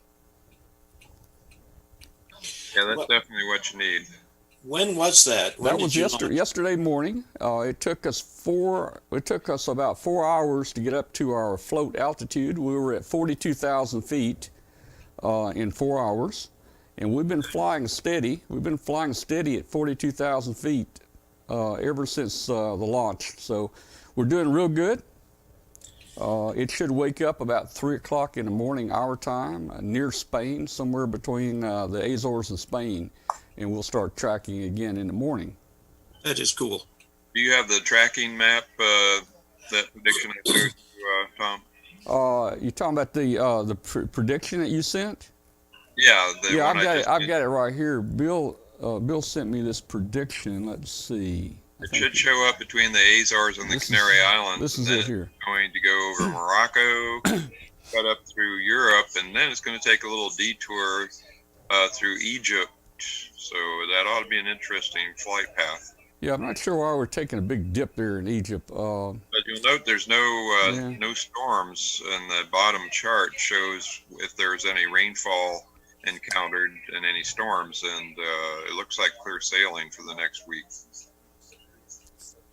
Yeah, that's definitely what you need. When was that? That was yesterday morning. It took us about 4 hours to get up to our float altitude. We were at 42,000 feet in 4 hours, and we've been flying steady. We've been flying steady at 42,000 feet ever since the launch. So we're doing real good. It should wake up about 3 o'clock in the morning our time near Spain, somewhere between the Azores and Spain, and we'll start tracking again in the morning. That is cool. Do you have the tracking map, that prediction I showed you, Tom? You talking about the prediction that you sent? Yeah. Yeah, I've got it right here. Bill sent me this prediction. Let's see. It should show up between the Azores and the Canary Islands. This is it here. It's going to go over Morocco, cut up through Europe, and then it's going to take a little detour through Egypt. So that ought to be an interesting flight path. Yeah, I'm not sure why we're taking a big dip there in Egypt. But you'll note there's no Yeah. no storms, and the bottom chart shows if there's any rainfall encountered in any storms, and it looks like clear sailing for the next week.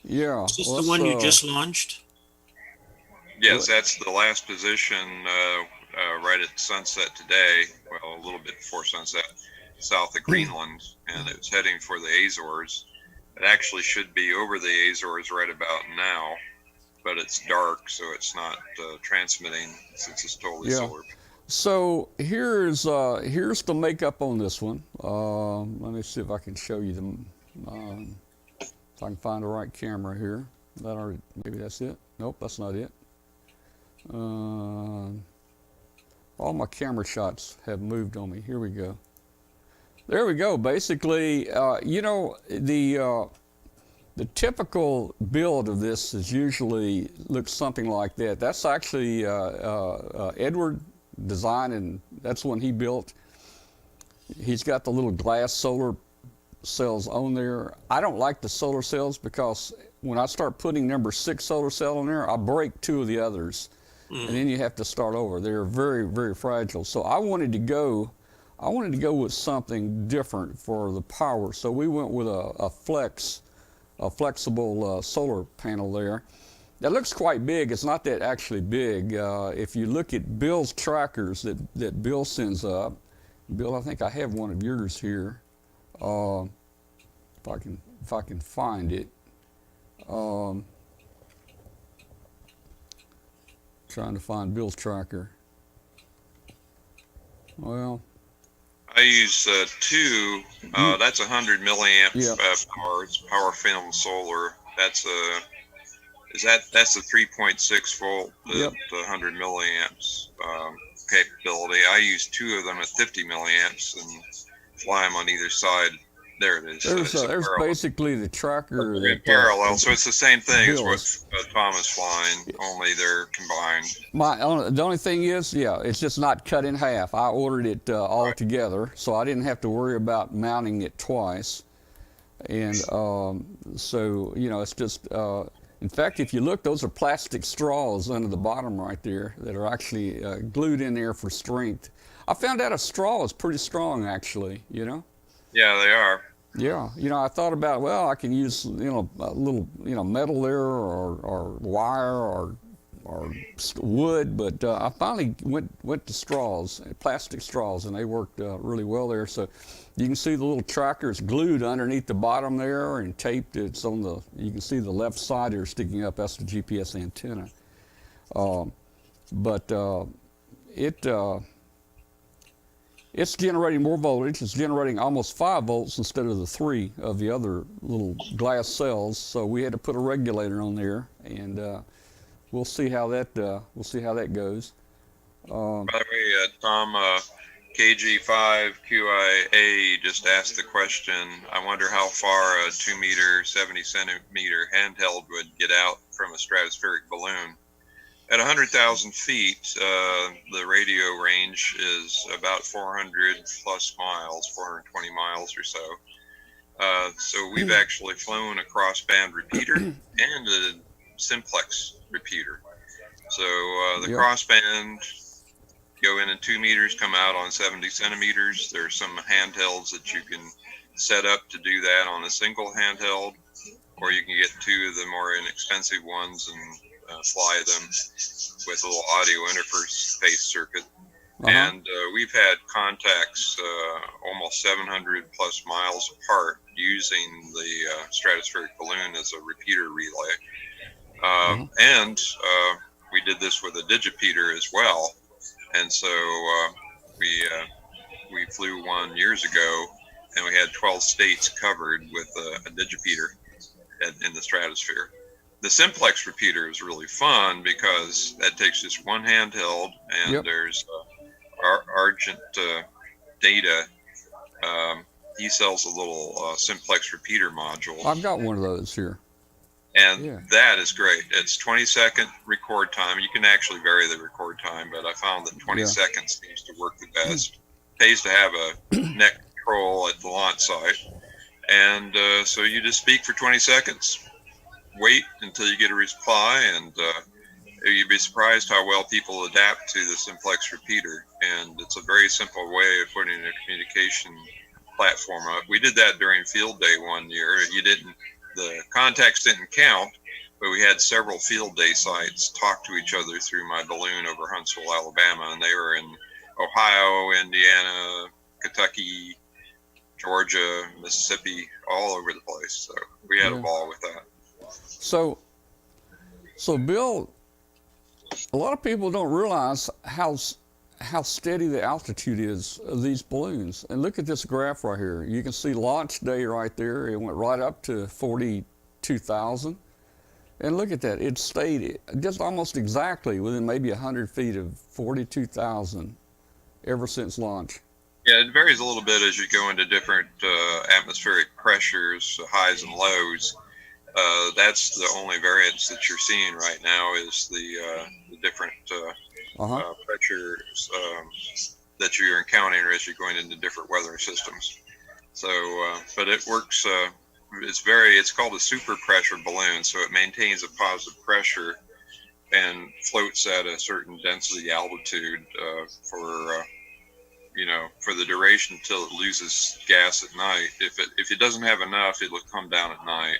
Yeah. Is this let's, the one you just launched? Yes, that's the last position right at sunset today. Well, a little bit before sunset, south of Greenland, and it was heading for the Azores. It actually should be over the Azores right about now, but it's dark, so it's not transmitting since it's totally Yeah. solar. So here's the makeup on this one. Let me see if I can show you them. If I can find the right camera here. Maybe that's it. Nope, that's not it. All my camera shots have moved on me. Here we go. There we go. Basically, you know, the typical build of this is usually looks something like that. That's actually Edward design, and that's one he built. He's got the little glass solar cells on there. I don't like the solar cells because when I start putting number 6 solar cell on there, I break 2 of the others, and then you have to start over. They're very, very fragile. So I wanted to go with something different for the power. So we went with a flexible solar panel there. That looks quite big. It's not that actually big. If you look at Bill's trackers that Bill sends up, Bill, I think I have one of yours here. If I can find it. Trying to find Bill's tracker. Well, I use 2. That's 100 milliamp Yeah. power. It's power film solar. That's that's the 3.6 volt, Yep. the 100 milliamps capability. I use 2 of them at 50 milliamps and fly them on either side. There it is. there's It's a parallel. basically the tracker. They're in that, parallel, so it's the same thing as Bill's. what Tom is flying, only they're combined. The only thing is, yeah, it's just not cut in half. I ordered it all together, so I didn't have to worry about mounting it twice. And so, you know, it's just, in fact, if you look, those are plastic straws under the bottom right there that are actually glued in there for strength. I found out a straw is pretty strong, actually, you know? Yeah, they are. Yeah, you know, I thought about, well, I can use, you know, a little, you know, metal there or wire or wood, but I finally went to straws, plastic straws, and they worked really well there. So you can see the little trackers glued underneath the bottom there and taped. It's on the, you can see the left side there sticking up. That's the GPS antenna. It's generating more voltage. It's generating almost 5 volts instead of the 3 of the other little glass cells. So we had to put a regulator on there, and we'll see how that goes. By the way, Tom, KG5QIA just asked the question. I wonder how far a 2 meter, 70 centimeter handheld would get out from a stratospheric balloon. At 100,000 feet, the radio range is about 400 plus miles, 420 miles or so. So we've actually flown a crossband repeater and a simplex repeater. So the crossband go in at 2 meters, come out on 70 centimeters. There's some handhelds that you can set up to do that on a single handheld, or you can get 2 of the more inexpensive ones and fly them with a little audio interface circuit. And we've had contacts almost 700 plus miles apart using the stratospheric balloon as a repeater relay. And we did this with a digipeater as well. And so we flew one years ago, and we had 12 states covered with a digipeater in the stratosphere. The simplex repeater is really fun because that takes just one handheld, and there's Argent Data. He sells a little simplex repeater module. I've got one of those here. And that is great. It's 20-second record time. You can actually vary the record time, but I found that 20 seconds seems to work the best. Pays to have a net control at the launch site. And so you just speak for 20 seconds, wait until you get a reply, and you'd be surprised how well people adapt to the simplex repeater. And it's a very simple way of putting a communication platform up. We did that during field day one year. The contacts didn't count, but we had several field day sites talk to each other through my balloon over Huntsville, Alabama, and they were in Ohio, Indiana, Kentucky, Georgia, Mississippi, all over the place. So we had a ball with that. So Bill, a lot of people don't realize how steady the altitude is of these balloons. And look at this graph right here. You can see launch day right there. It went right up to 42,000. And look at that. It stayed just almost exactly within maybe 100 feet of 42,000 ever since launch. Yeah, it varies a little bit as you go into different atmospheric pressures, highs and lows. That's the only variance that you're seeing right now is the different pressures that you're encountering as you're going into different weather systems. So, but it works. It's called a super pressure balloon, so it maintains a positive pressure and floats at a certain density altitude for the duration until it loses gas at night. If it doesn't have enough, it'll come down at night.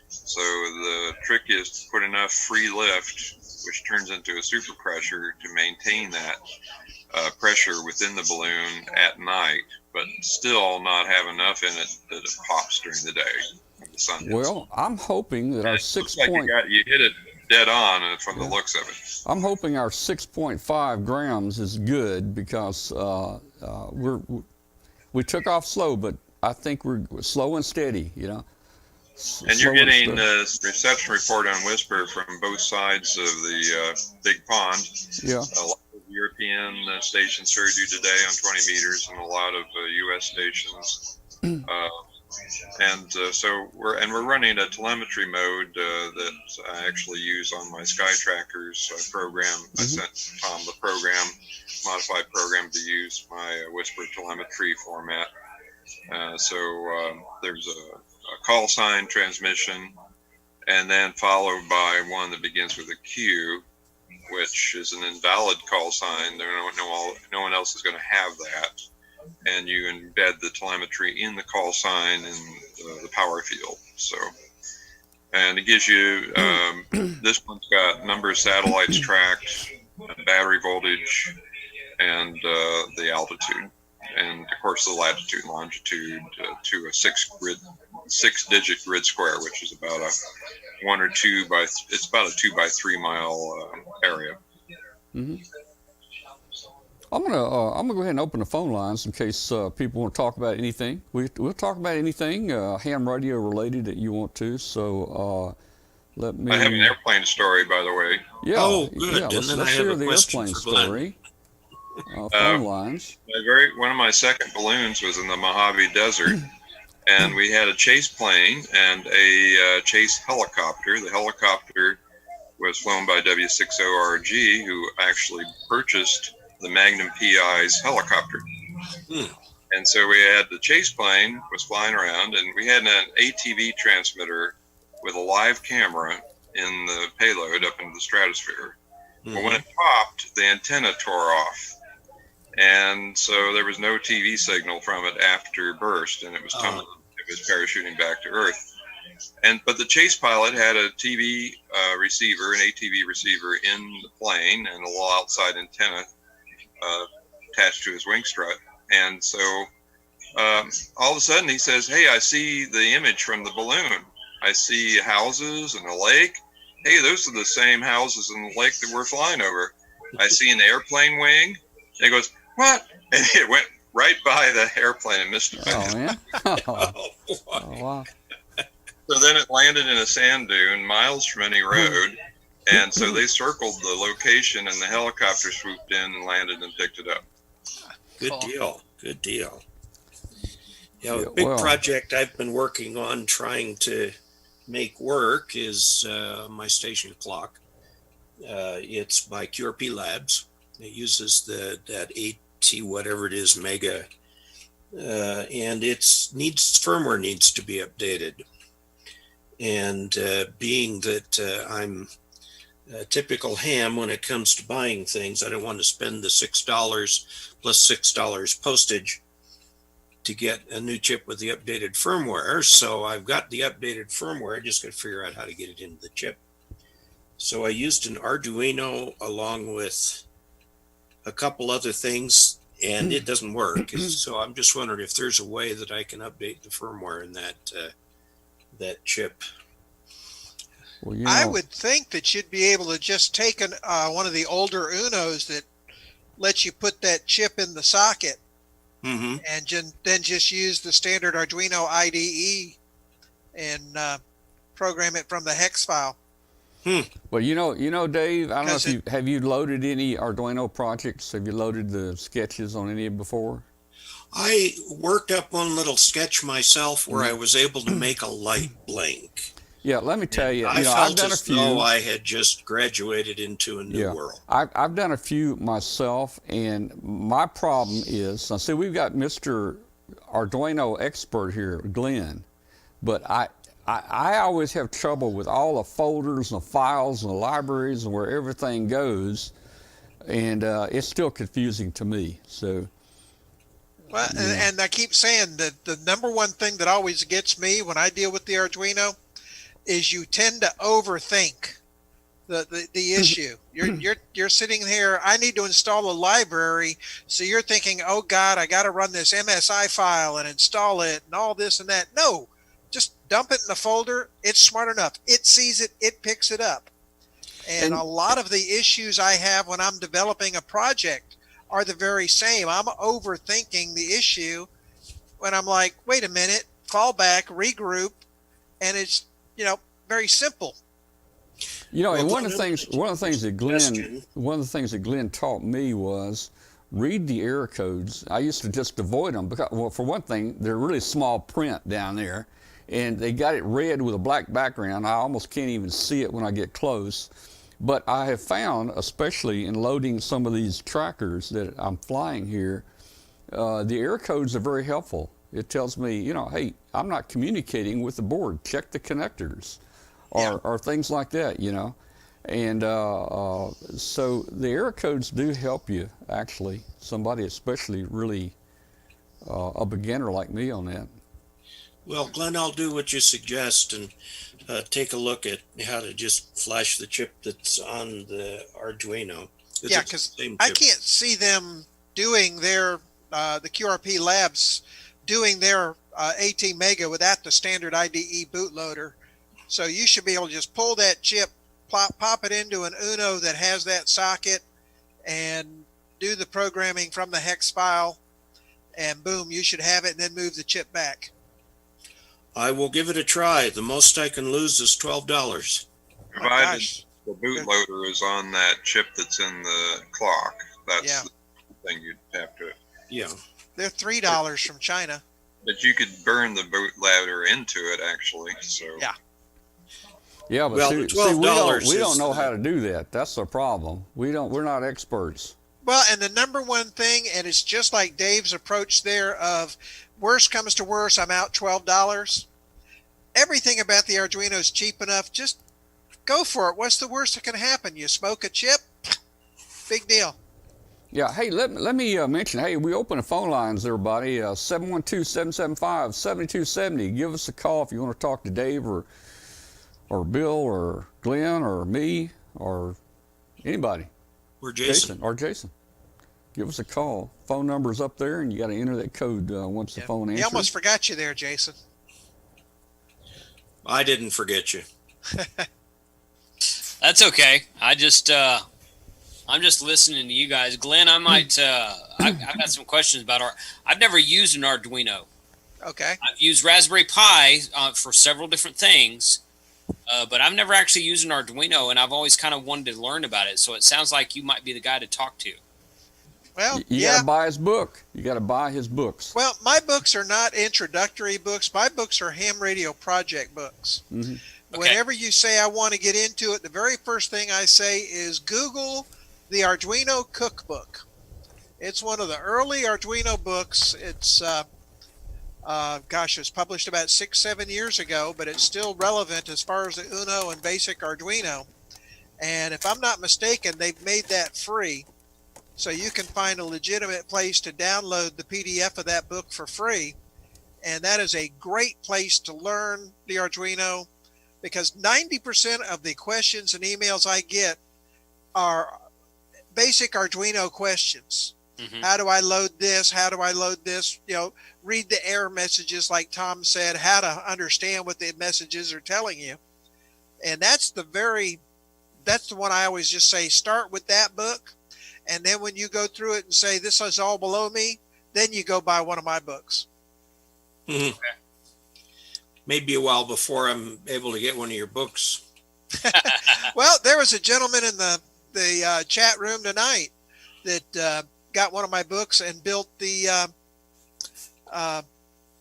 So the trick is to put enough free lift, which turns into a super pressure, to maintain that pressure within the balloon at night, but still not have enough in it that it pops during the day when the sun hits. Well, I'm hoping that our you hit it dead on from the looks of it. I'm hoping our 6.5 grams is good because we took off slow, but I think we're slow and steady, And you're getting reception report on Whisper from both sides of the big pond. Yeah. A lot of European stations heard you today on 20 meters, and a lot of U.S. stations. So we're running a telemetry mode that I actually use on my Sky Trackers program. I sent Tom the modified program to use my Whisper telemetry format. So there's a call sign transmission, and then followed by one that begins with a Q, which is an invalid call sign. No one else is going to have that. And you embed the telemetry in the call sign and the power field. So, and it gives you, this one's got number of satellites tracked, battery voltage, and the altitude. And of course the latitude and longitude to a 6-digit grid square, which is about it's about a 2 by 3 mile area. I'm gonna go ahead and open the phone lines in case people want to talk about anything. We'll talk about anything ham radio related that you want to. So let me. I have an airplane story, by the way. Yeah. Oh, good. Yeah, let's hear the airplane story. Phone lines. One of my second balloons was in the Mojave Desert, and we had a chase plane and a chase helicopter. The helicopter was flown by W60RG, who actually purchased the Magnum PI's helicopter. And so we had the chase plane was flying around, and we had an ATV transmitter with a live camera in the payload up into the stratosphere. But when it popped, the antenna tore off. And so there was no TV signal from it after burst, and it was parachuting back to Earth. But the chase pilot had a TV receiver, an ATV receiver in the plane, and a little outside antenna attached to his wing strut. And so all of a sudden he says, "Hey, I see the image from the balloon. I see houses and a lake. Hey, those are the same houses in the lake that we're flying over. I see an airplane wing." And he goes, "What?" And it went right by the airplane and missed it. Oh, man. Oh, wow. So then it landed in a sand dune miles from any road. And so they circled the location, and the helicopter swooped in and landed and picked it up. Good deal. Good deal. A big project I've been working on trying to make work is my station clock. It's by QRP Labs. It uses that 8T whatever it is mega and firmware needs to be updated. And being that I'm a typical ham when it comes to buying things, I don't want to spend the $6 plus $6 postage to get a new chip with the updated firmware. So I've got the updated firmware. I just got to figure out how to get it into the chip. So I used an Arduino along with a couple other things, and it doesn't work. So I'm just wondering if there's a way that I can update the firmware in that chip. Well, I would think that you'd be able to just take one of the older Unos that lets you put that chip in the socket, and then just use the standard Arduino IDE and program it from the hex file. Well, Dave, I don't know if have you loaded any Arduino projects? Have you loaded the sketches on any before? I worked up one little sketch myself where I was able to make a light blink. Yeah, let me tell you, I've done a few. Though I had just graduated into a new world. I've done a few myself, and my problem is, see, we've got Mr. Arduino expert here, Glen, but I always have trouble with all the folders and the files and the libraries and where everything goes, and it's still confusing to me. So. Well, and I keep saying that the number one thing that always gets me when I deal with the Arduino is you tend to overthink the issue. You're sitting here, I need to install a library, so you're thinking, oh God, I got to run this MSI file and install it and all this and that. No, just dump it in the folder. It's smart enough. It sees it, it picks it up. And a lot of the issues I have when I'm developing a project are the very same. I'm overthinking the issue when I'm like, wait a minute, fall back, regroup, and it's very simple. And one of the things that Glen taught me was read the error codes. I used to just avoid them because, well, for one thing, they're really small print down there, and they got it red with a black background. I almost can't even see it when I get close. But I have found, especially in loading some of these trackers that I'm flying here, the error codes are very helpful. It tells me, hey, I'm not communicating with the board. Check the connectors, or things like that, And so the error codes do help you, actually. Somebody especially really a beginner like me on that. Well, Glenn, I'll do what you suggest and take a look at how to just flash the chip that's on the Arduino. Yeah, because I can't see them doing their, the QRP Labs doing their 18 mega without the standard IDE bootloader. So you should be able to just pull that chip, pop it into an Uno that has that socket, and do the programming from the hex file, and boom, you should have it, and then move the chip back. I will give it a try. The most I can lose is $12. Provided the bootloader is on that chip that's in the clock. That's the thing you'd have to. Yeah. They're $3 from China. But you could burn the bootloader into it, actually. So. Yeah. Yeah, but see, we don't know how to do that. That's the problem. We're not experts. Well, and the number one thing, and it's just like Dave's approach there of worst comes to worst, I'm out $12. Everything about the Arduino is cheap enough. Just go for it. What's the worst that can happen? You smoke a chip? Big deal. Yeah, hey, let me mention, hey, we open the phone lines, everybody, 712-775-7270. Give us a call if you want to talk to Dave or Bill or Glenn or me or anybody. Or Jason. Jason. Give us a call. Phone number's up there, and you got to enter that code once the phone answers. He almost forgot you there, Jason. I didn't forget you. That's okay. I'm just listening to you guys. Glenn, I might, I've got some questions about I've never used an Arduino. Okay. I've used Raspberry Pi for several different things, but I've never actually used an Arduino, and I've always kind of wanted to learn about it. So it sounds like you might be the guy to talk to. Well, you got to buy his book. You got to buy his books. Well, my books are not introductory books. My books are ham radio project books. Mm-hmm. Okay. Whenever you say I want to get into it, the very first thing I say is Google the Arduino cookbook. It's one of the early Arduino books. It's Gosh, it was published about 6, 7 years ago, but it's still relevant as far as the Uno and basic Arduino. And if I'm not mistaken, they've made that free. So you can find a legitimate place to download the PDF of that book for free. And that is a great place to learn the Arduino, because 90% of the questions and emails I get are basic Arduino questions. Mm-hmm. How do I load this? How do I load this? Read the error messages, like Tom said, how to understand what the messages are telling you. And that's the one I always just say, start with that book. And then when you go through it and say, this is all below me, then you go buy one of my books. Mm-hmm. Maybe a while before I'm able to get one of your books. Well, there was a gentleman in the chat room tonight that got one of my books and built the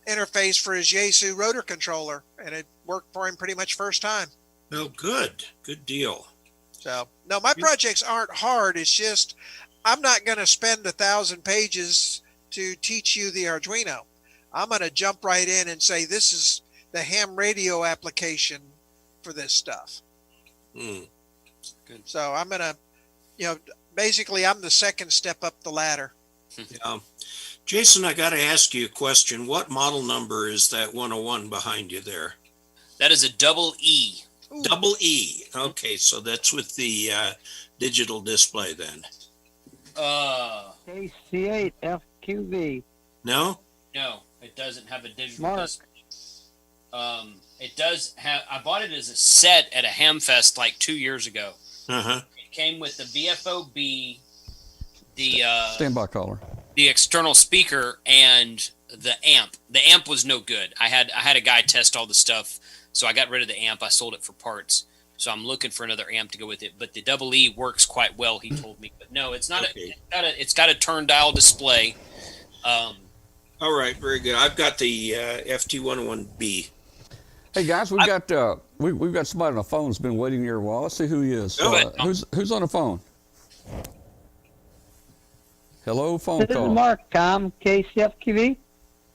interface for his Yaesu rotor controller, and it worked for him pretty much first time. Oh, good deal. So no, my projects aren't hard. It's just I'm not going to spend 1,000 pages to teach you the Arduino. I'm going to jump right in and say, this is the ham radio application for this stuff. Mm. Good. So I'm going to, basically I'm the second step up the ladder. Yeah. Jason, I got to ask you a question. What model number is that 101 behind you there? That is a double E. Ooh. Double E. Okay, so that's with the digital display then. KC8FQV. No? No, it doesn't have a digital Mark. display. It does have. I bought it as a set at a hamfest like 2 years ago. Uh-huh. It came with the VFOB, the Standby caller. the external speaker, and the amp. The amp was no good. I had a guy test all the stuff, so I got rid of the amp. I sold it for parts. So I'm looking for another amp to go with it. But the double E works quite well, he told me. But no, it's not. Okay. It's got a turn dial display. All right, very good. I've got the FT101B. Hey guys, we've got somebody on the phone who's been waiting here a while. Let's see who he is. Who's on the phone? Hello, phone This call. is Mark, Tom, KCFQV.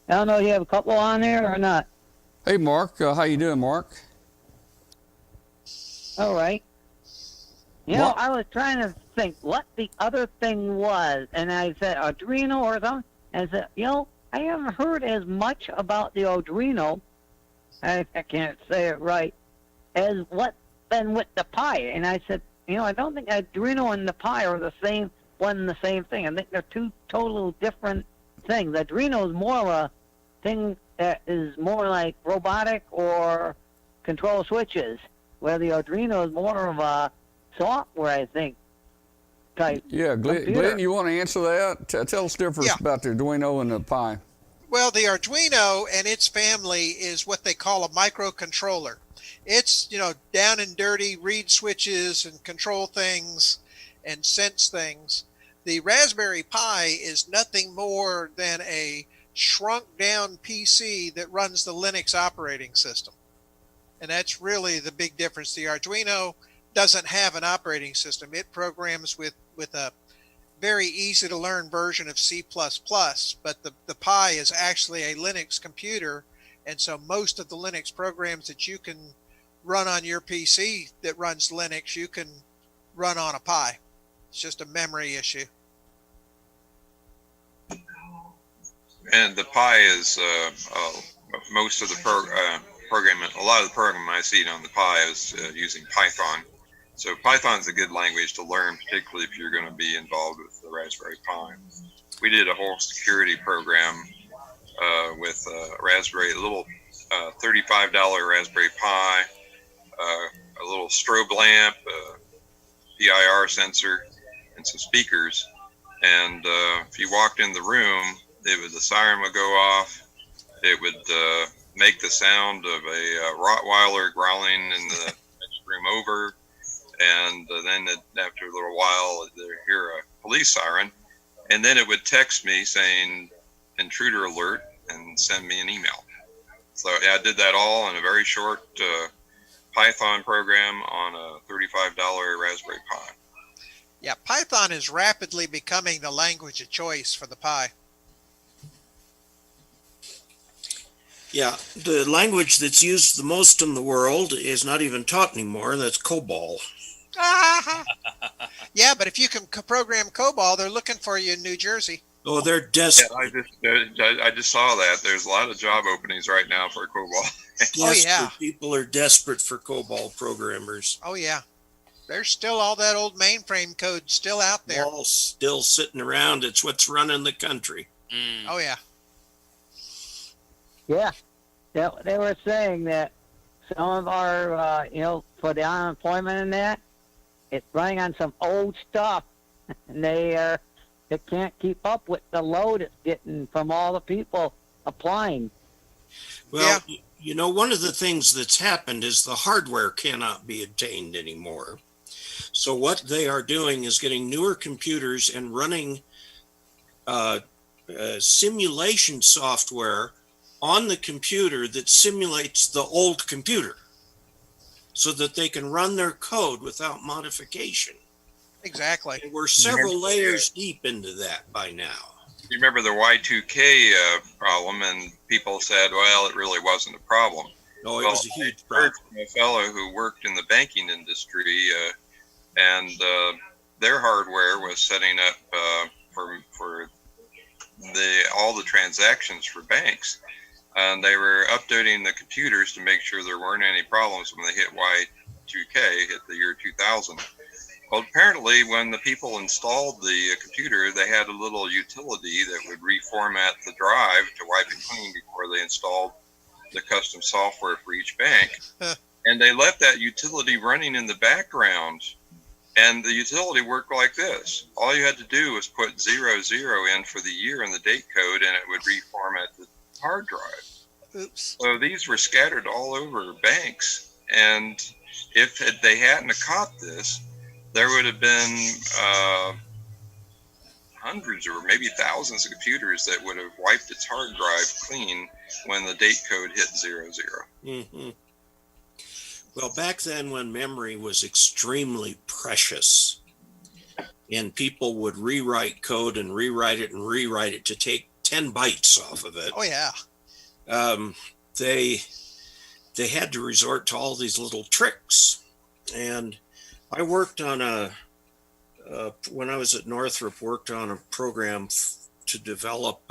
I don't know if you have a couple on there or not. Hey Mark, how you doing, Mark? All right. Mark? I was trying to think what the other thing was, and I said Arduino or something. And I said, I haven't heard as much about the Arduino, I can't say it right, as what been with the Pi. And I said, I don't think Arduino and the Pi are the same thing. I think they're two total different things. Arduino is more of a thing that is more like robotic or control switches, where the Arduino is more of a software, I think, type. Yeah, Glenn, you want to answer that? Tell us the difference about the Arduino and the Pi. Well, the Arduino and its family is what they call a microcontroller. It's, down and dirty, read switches and control things and sense things. The Raspberry Pi is nothing more than a shrunk down PC that runs the Linux operating system. And that's really the big difference. The Arduino doesn't have an operating system. It programs with a very easy to learn version of C++, but the Pi is actually a Linux computer. And so most of the Linux programs that you can run on your PC that runs Linux, you can run on a Pi. It's just a memory issue. And the Pi is most of the programming. A lot of the programming I see on the Pi is using Python. So Python's a good language to learn, particularly if you're going to be involved with the Raspberry Pi. We did a whole security program with a little $35 Raspberry Pi, a little strobe lamp, a PIR sensor, and some speakers. And if you walked in the room, the siren would go off. It would make the sound of a Rottweiler growling in the next room over. And then after a little while, they'd hear a police siren. And then it would text me saying, intruder alert, and send me an email. So yeah, I did that all in a very short Python program on a $35 Raspberry Pi. Yeah, Python is rapidly becoming the language of choice for the Pi. Yeah, the language that's used the most in the world is not even taught anymore, and that's COBOL. Yeah, but if you can program COBOL, they're looking for you in New Jersey. Oh, they're Yeah, desperate. I just saw that. There's a lot of job openings right now for COBOL. Oh, yeah. People are desperate for COBOL programmers. Oh, yeah. There's still all that old mainframe code still out there. All still sitting around. It's what's running the country. Oh, yeah. Yeah, they were saying that some of our, for the unemployment and that, it's running on some old stuff, and they can't keep up with the load it's getting from all the people applying. Well, one of the things that's happened is the hardware cannot be obtained anymore. So what they are doing is getting newer computers and running simulation software on the computer that simulates the old computer so that they can run their code without modification. Exactly. And we're several layers deep into that by now. You remember the Y2K problem, and people said, well, it really wasn't a problem. No, it Well, was a huge I heard problem. from a fellow who worked in the banking industry, and their hardware was setting up for all the transactions for banks. And they were updating the computers to make sure there weren't any problems when they hit Y2K, hit the year 2000. Well, apparently when the people installed the computer, they had a little utility that would reformat the drive to wipe it clean before they installed the custom software for each bank. And they left that utility running in the background. And the utility worked like this. All you had to do was put 00 in for the year in the date code, and it would reformat the hard drive. Oops. So these were scattered all over banks. And if they hadn't caught this, there would have been hundreds or maybe thousands of computers that would have wiped its hard drive clean when the date code hit 00. Mm-hmm. Well, back then when memory was extremely precious and people would rewrite code and rewrite it to take 10 bytes off of it. Oh, yeah. They had to resort to all these little tricks. And I worked on when I was at Northrop, worked on a program to develop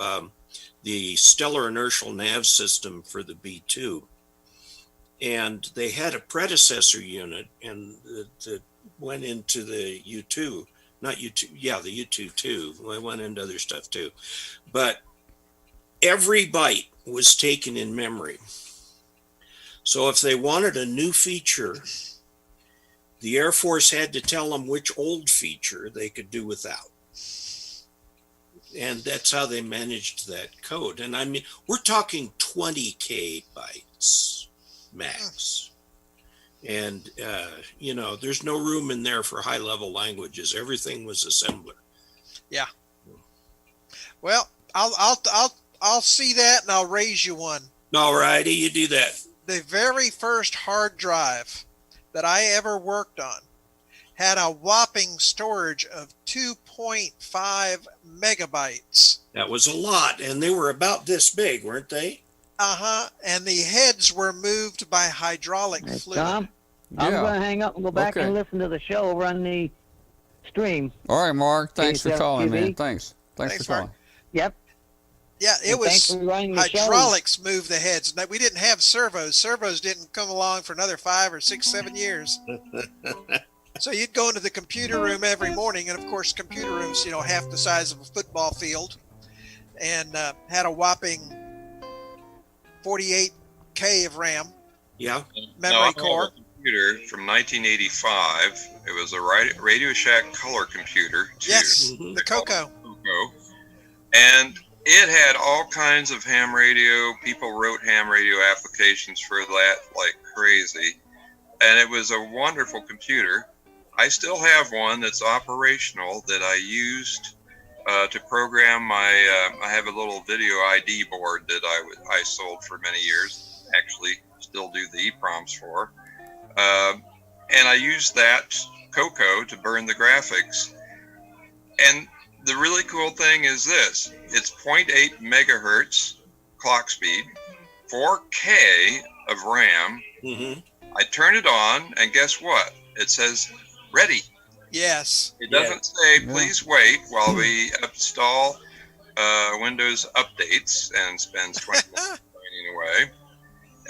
the stellar inertial nav system for the B-2. And they had a predecessor unit and that went into the U-2, not U-2, yeah, the U-2 too. I went into other stuff too. But every byte was taken in memory. So if they wanted a new feature, the Air Force had to tell them which old feature they could do without. And that's how they managed that code. And I mean, we're talking 20K bytes max. And, there's no room in there for high level languages. Everything was assembler. Yeah. Well, I'll see that and I'll raise you one. All righty, you do that. The very first hard drive that I ever worked on had a whopping storage of 2.5 megabytes. That was a lot. And they were about this big, weren't they? And the heads were moved by hydraulic Hey, fluid. Tom, I'm Yeah. going to hang up and go back Okay. and listen to the show over on the stream. All right, Mark. Thanks for calling, man. TV. Thanks for Thanks, calling. Mark. Yep. Yeah, it And thanks was for running the show. hydraulics moved the heads. Now, we didn't have servos. Servos didn't come along for another 5 or 6, 7 years. So you'd go into the computer room every morning, and of course, computer rooms, half the size of a football field, and had a whopping 48K of RAM, Yeah. memory I core. have a computer from 1985. It was a Radio Shack color computer. Too. Yes, Mhm. the Coco. Coco. And it had all kinds of ham radio. People wrote ham radio applications for that like crazy. And it was a wonderful computer. I still have one that's operational that I used to program my, I have a little video ID board that I sold for many years, actually still do the EEPROMs for. And I used that Coco to burn the graphics. And the really cool thing is this, it's 0.8 megahertz clock speed, 4K of RAM. Mm-hmm. I turn it on, and guess what? It says ready. Yes. It doesn't say, Yeah. please wait while we install Windows updates, and spends 20 minutes signing away.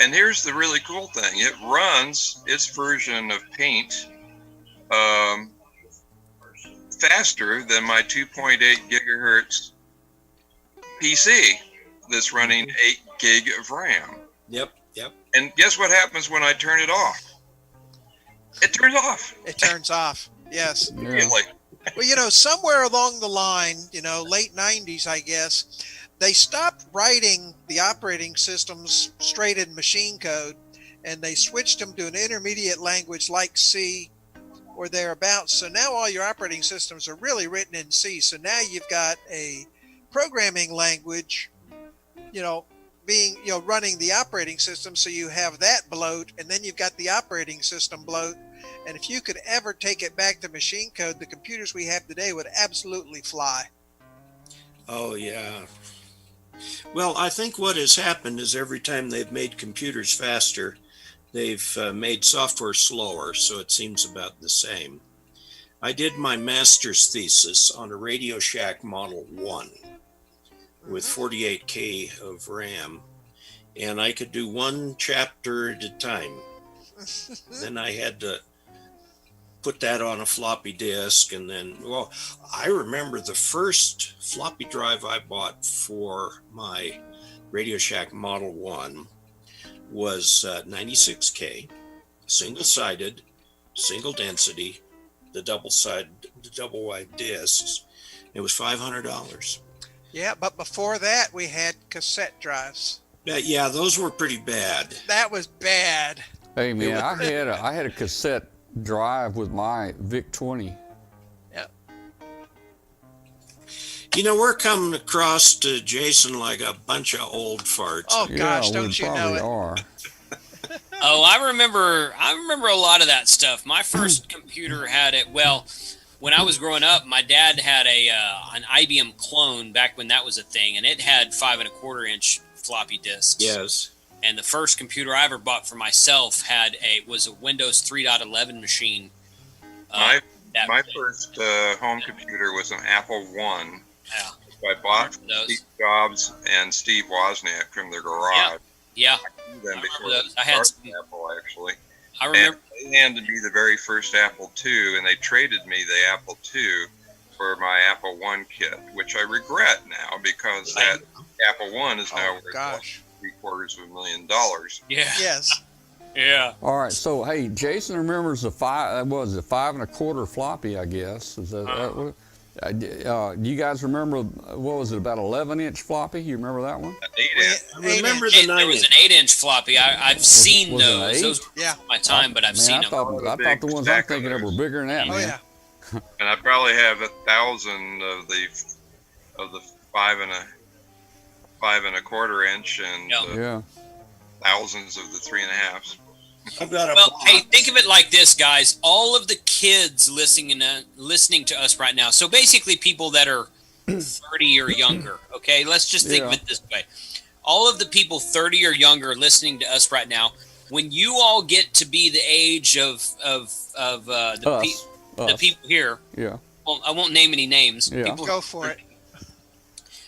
And here's the really cool thing. It runs its version of Paint faster than my 2.8 gigahertz PC that's running 8 gig of RAM. Yep. And guess what happens when I turn it off? It turns off. It turns off. Yes. Yeah. Immediately. Well, somewhere along the line, late 90s, I guess, they stopped writing the operating systems straight in machine code, and they switched them to an intermediate language like C or thereabouts. So now all your operating systems are really written in C. So now you've got a programming language, being, running the operating system. So you have that bloat, and then you've got the operating system bloat. And if you could ever take it back to machine code, the computers we have today would absolutely fly. Oh, yeah. Well, I think what has happened is every time they've made computers faster, they've made software slower, so it seems about the same. I did my master's thesis on a Radio Shack Model 1 with 48K of RAM, and I could do one chapter at a time. Then I had to put that on a floppy disk, and then, well, I remember the first floppy drive I bought for my Radio Shack Model 1 was 96K, single-sided, single density, the double wide discs. It was $500. Yeah, but before that, we had cassette drives. Yeah, those were pretty bad. That was bad. Hey man, I had a cassette drive with my VIC 20. Yep. We're coming across to Jason like a bunch of old farts. Oh gosh, Yeah, we don't you know probably it? are. Oh, I remember a lot of that stuff. My first computer had it. Well, when I was growing up, my dad had an IBM clone back when that was a thing, and it had 5 1/4-inch floppy disks. Yes. And the first computer I ever bought for myself was a Windows 3.11 machine. My first home computer was an Apple I. Yeah. I bought from Those. Steve Jobs and Steve Wozniak from their garage. Yeah. I knew them before those. they I had started Apple, actually. I remember. And they handed me the very first Apple II, and they traded me the Apple II for my Apple I kit, which I regret now because that Apple I is now Oh worth gosh. $750,000. Yeah. Yes. Yeah. All right, so hey, Jason remembers the 5 1/4 floppy, I guess. Is that do you guys remember, what was it, about 11-inch floppy? You remember that one? An 8-inch. I remember the There was 9-inch. an 8-inch floppy. I've seen was it an those. 8? Those were Yeah. before my time, but I've Man, seen I them. thought the ones I'm thinking of were bigger than that, Oh man. yeah. And I probably have 1,000 of the 5 1/4-inch, and Yeah. Yeah. thousands of the 3.5s. I've got a Well, box. hey, think of it like this, guys. All of the kids listening to us right now. So basically, people that are 30 or younger. Okay, let's just think of Yeah. it this way: all of the people 30 or younger listening to us right now. When you all get to be the age of the Us. people here, Yeah. well, I won't name any names. Yeah. People, Go for it.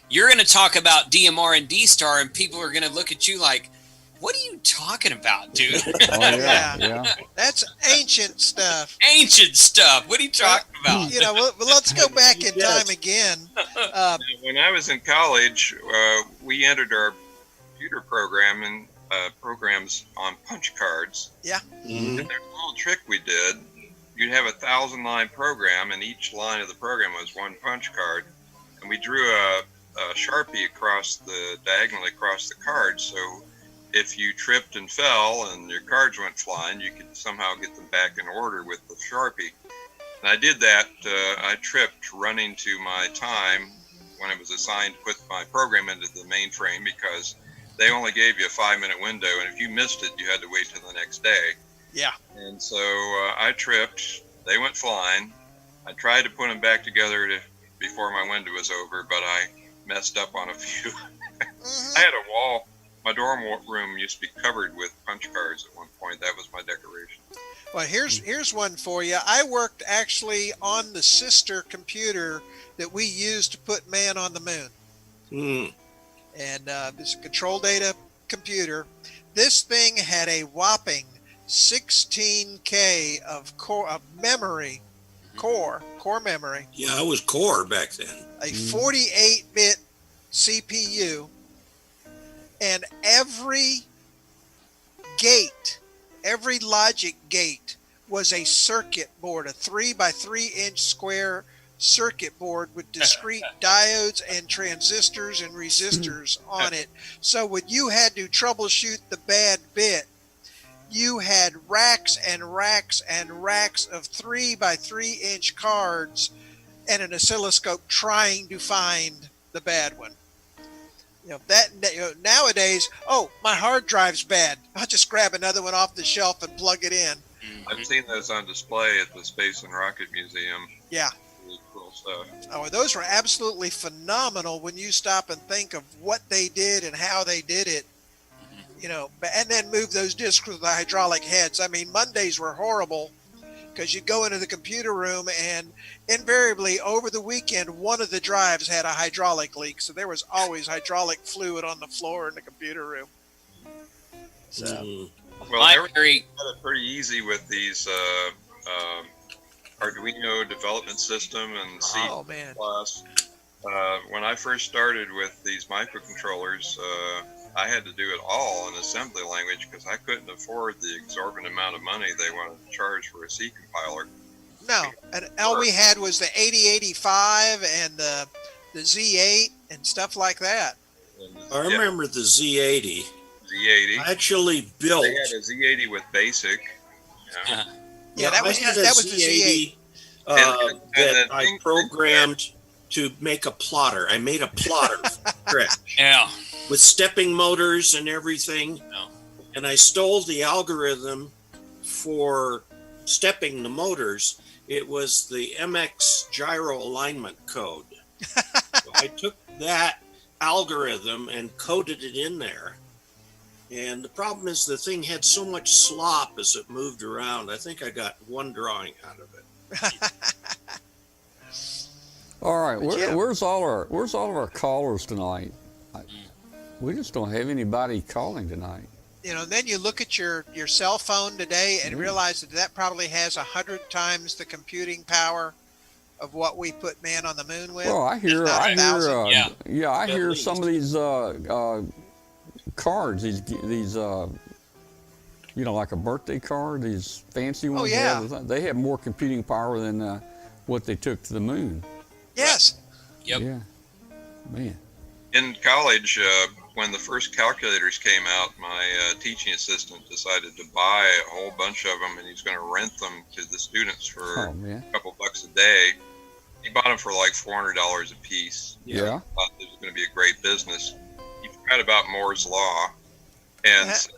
you're going to talk about DMR and D-Star, and people are going to look at you like, "What are you talking about, dude?" Oh yeah. Yeah. That's ancient stuff. Ancient stuff. What are you talking about? Well, let's go back in time again. When I was in college, we entered our computer programs on punch cards. Mhm. And there's a little trick we did. You'd have a 1,000-line program, and each line of the program was one punch card. And we drew a Sharpie diagonally across the card. So if you tripped and fell and your cards went flying, you could somehow get them back in order with the Sharpie. And I did that. I tripped running to my time when it was assigned to put my program into the mainframe, because they only gave you a 5-minute window, and if you missed it, you had to wait till the next day. Yeah. And so I tripped. They went flying. I tried to put them back together before my window was over, but I messed up on a few. I had a wall. my dorm room used to be covered with punch cards at one point. That was my decoration. Well, here's one for you. I worked actually on the sister computer that we used to put man on the moon. Mm. And it's a control data computer. This thing had a whopping 16K of core memory, core memory. Yeah, I was core back then. A 48-bit CPU, and every gate, every logic gate was a circuit board, a 3 by 3 inch square circuit board with discrete diodes and transistors and resistors on it. So when you had to troubleshoot the bad bit, you had racks and racks and racks of 3 by 3 inch cards and an oscilloscope trying to find the bad one. Nowadays, oh, my hard drive's bad. I'll just grab another one off the shelf and plug it in. I've seen those on display at the Space and Rocket Museum. Yeah. Really cool stuff. Oh, those were absolutely phenomenal when you stop and think of what they did and how they did it. And then move those discs with the hydraulic heads. I mean, Mondays were horrible because you go into the computer room and invariably over the weekend, one of the drives had a hydraulic leak. So there was always hydraulic fluid on the floor in the computer room. So, well, everybody had it pretty easy with these Arduino development system and C++. Oh, man. When I first started with these microcontrollers, I had to do it all in assembly language because I couldn't afford the exorbitant amount of money they wanted to charge for a C compiler. No, and all we had was the 8085 and the Z8 and stuff like that. I remember the Z80. Z80. I actually built. They had a Z80 with BASIC. Yeah, that was the Z8. That I programmed to make a plotter. I made a plotter from scratch. Yeah. With stepping motors and everything. No. And I stole the algorithm for stepping the motors. It was the MX gyro alignment code. So I took that algorithm and coded it in there. And the problem is the thing had so much slop as it moved around. I think I got one drawing out of it. All right, where's all of our callers tonight? We just don't have anybody calling tonight. Then you look at your cell phone today and realize that probably has 100 times the computing power of what we put man on the moon with. Well, I hear some of these cards, these like a birthday card, these fancy ones. Oh, yeah. They have more computing power than what they took to the moon. Yes. Yep. Yeah. Man. In college, when the first calculators came out, my teaching assistant decided to buy a whole bunch of them, and he's going to rent them to the students for a couple bucks a day. He bought them for like $400 a piece. Yeah. Thought it was going to be a great business. He forgot about Moore's law, and so,